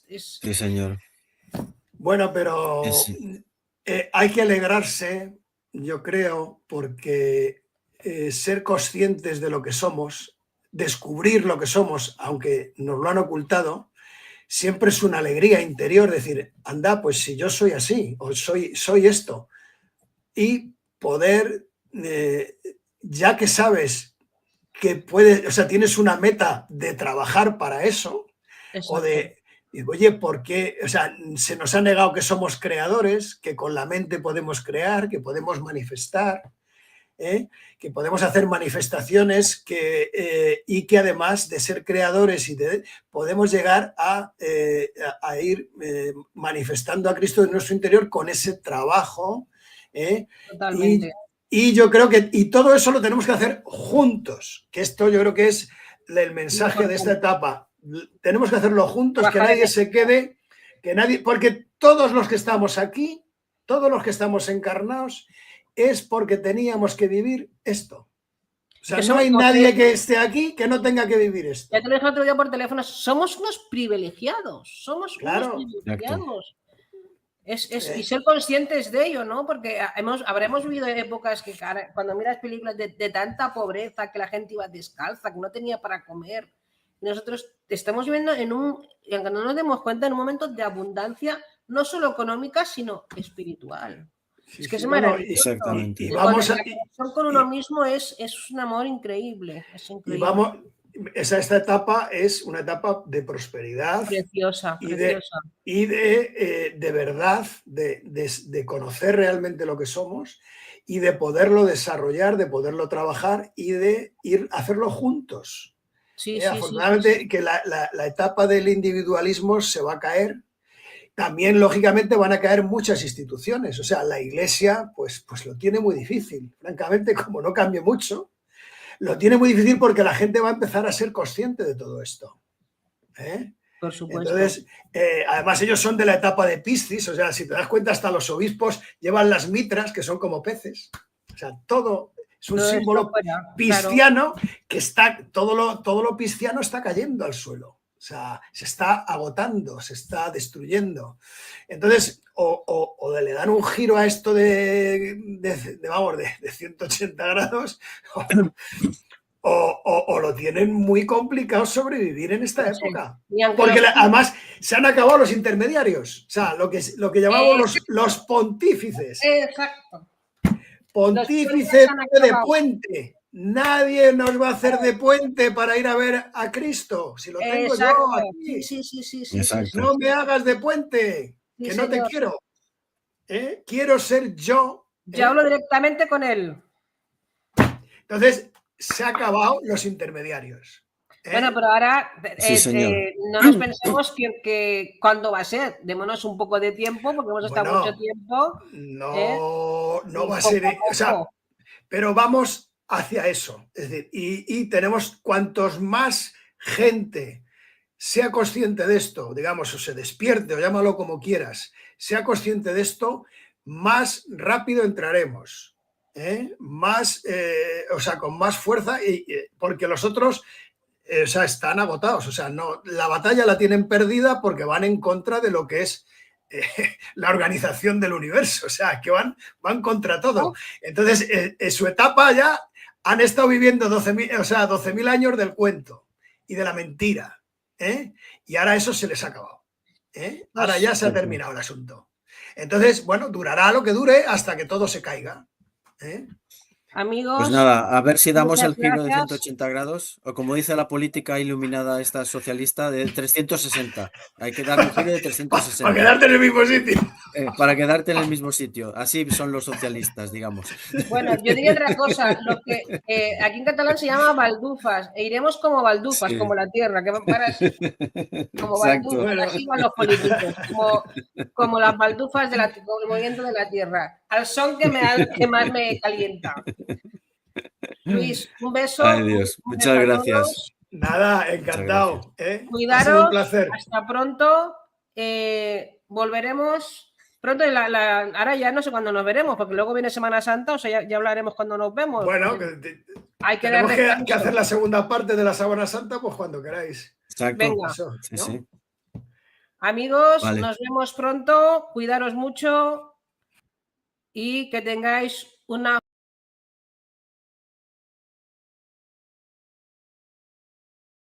Sí, señor. Bueno, pero hay que alegrarse, yo creo, porque ser conscientes de lo que somos, descubrir lo que somos, aunque nos lo han ocultado, siempre es una alegría interior, decir, anda, pues si yo soy así, o soy esto, y poder, ya que sabes que puedes, o sea, tienes una meta de trabajar para eso, o de, oye, ¿por qué? O sea, se nos ha negado que somos creadores, que con la mente podemos crear, que podemos manifestar, que podemos hacer manifestaciones y que además de ser creadores podemos llegar a ir manifestando a Cristo en nuestro interior con ese trabajo. Totalmente. Y yo creo que todo eso lo tenemos que hacer juntos, que esto yo creo que es el mensaje de esta etapa. Tenemos que hacerlo juntos, que nadie se quede, porque todos los que estamos aquí, todos los que estamos encarnados, es porque teníamos que vivir esto. O sea, no hay nadie que esté aquí que no tenga que vivir esto. Ya te lo dije otro día por teléfono, somos unos privilegiados, claro, unos privilegiados. Y ser conscientes de ello, ¿no? Porque habremos vivido épocas que cuando miras películas de tanta pobreza, que la gente iba descalza, que no tenía para comer. Y nosotros estamos viviendo y aunque no nos demos cuenta, en un momento de abundancia, no solo económica, sino espiritual. Sí, es que es maravilloso. Exactamente. Y vamos la conexión con uno mismo es un amor increíble. Es increíble. Y vamos, esta etapa es una etapa de prosperidad. Preciosa, preciosa. Y de verdad, de conocer realmente lo que somos y de poderlo desarrollar, de poderlo trabajar y de ir a hacerlo juntos. Afortunadamente que la etapa del individualismo se va a caer. También, lógicamente, van a caer muchas instituciones. O sea, la Iglesia pues lo tiene muy difícil. Francamente, como no cambie mucho, lo tiene muy difícil porque la gente va a empezar a ser consciente de todo esto. Por supuesto. Entonces, además ellos son de la etapa de Piscis. O sea, si te das cuenta, hasta los obispos llevan las mitras, que son como peces. O sea, todo es un símbolo pisciano, claro, que está, todo lo pisciano está cayendo al suelo. O sea, se está agotando, se está destruyendo. Entonces, o le dan un giro a esto de 180 grados, o lo tienen muy complicado sobrevivir en esta época. Porque además se han acabado los intermediarios. O sea, lo que llamamos los pontífices. Exacto. Pontífice de puente. Nadie nos va a hacer de puente para ir a ver a Cristo. Si lo tengo yo aquí. Sí. No me hagas de puente, que no te quiero. Quiero ser yo. Yo hablo directamente con él. Entonces, se han acabado los intermediarios. Bueno, pero ahora no nos pensemos que cuándo va a ser. Démonos un poco de tiempo, porque hemos estado mucho tiempo. No va a ser. O sea, pero vamos hacia eso. Es decir, y tenemos cuantos más gente sea consciente de esto, digamos, o se despierte, o llámalo como quieras, sea consciente de esto, más rápido entraremos. Más, o sea, con más fuerza, porque los otros o sea, están agotados. O sea, no, la batalla la tienen perdida porque van en contra de lo que es la organización del universo. O sea, que van contra todo. Entonces, en su etapa ya han estado viviendo 12.000 años del cuento y de la mentira. Y ahora eso se les ha acabado. Ahora ya se ha terminado el asunto. Entonces, bueno, durará lo que dure hasta que todo se caiga. Amigos, pues nada, a ver si damos el giro de 180 grados, o como dice la política iluminada esta socialista, de 360. Hay que dar un giro de 360. Para quedarte en el mismo sitio. Para quedarte en el mismo sitio. Así son los socialistas, digamos. Bueno, yo diría otra cosa. Lo que aquí en catalán se llama baldufas. E iremos como baldufas, como la tierra. Como baldufas, así van los políticos. Como las baldufas del movimiento de la tierra. Al son que más me calienta. Luis, un beso. Ay, Dios. Muchas gracias. Nada, encantado. Cuidaros. Un placer. Hasta pronto. Volveremos pronto. Ahora ya no sé cuándo nos veremos, porque luego viene Semana Santa, o sea, ya hablaremos cuando nos vemos. Bueno, hay que tenemos que hacer la segunda parte de la Semana Santa, pues cuando queráis. Exacto. Venga. Eso, ¿no? Sí. Amigos, nos vemos pronto. Cuidaros mucho y que tengáis una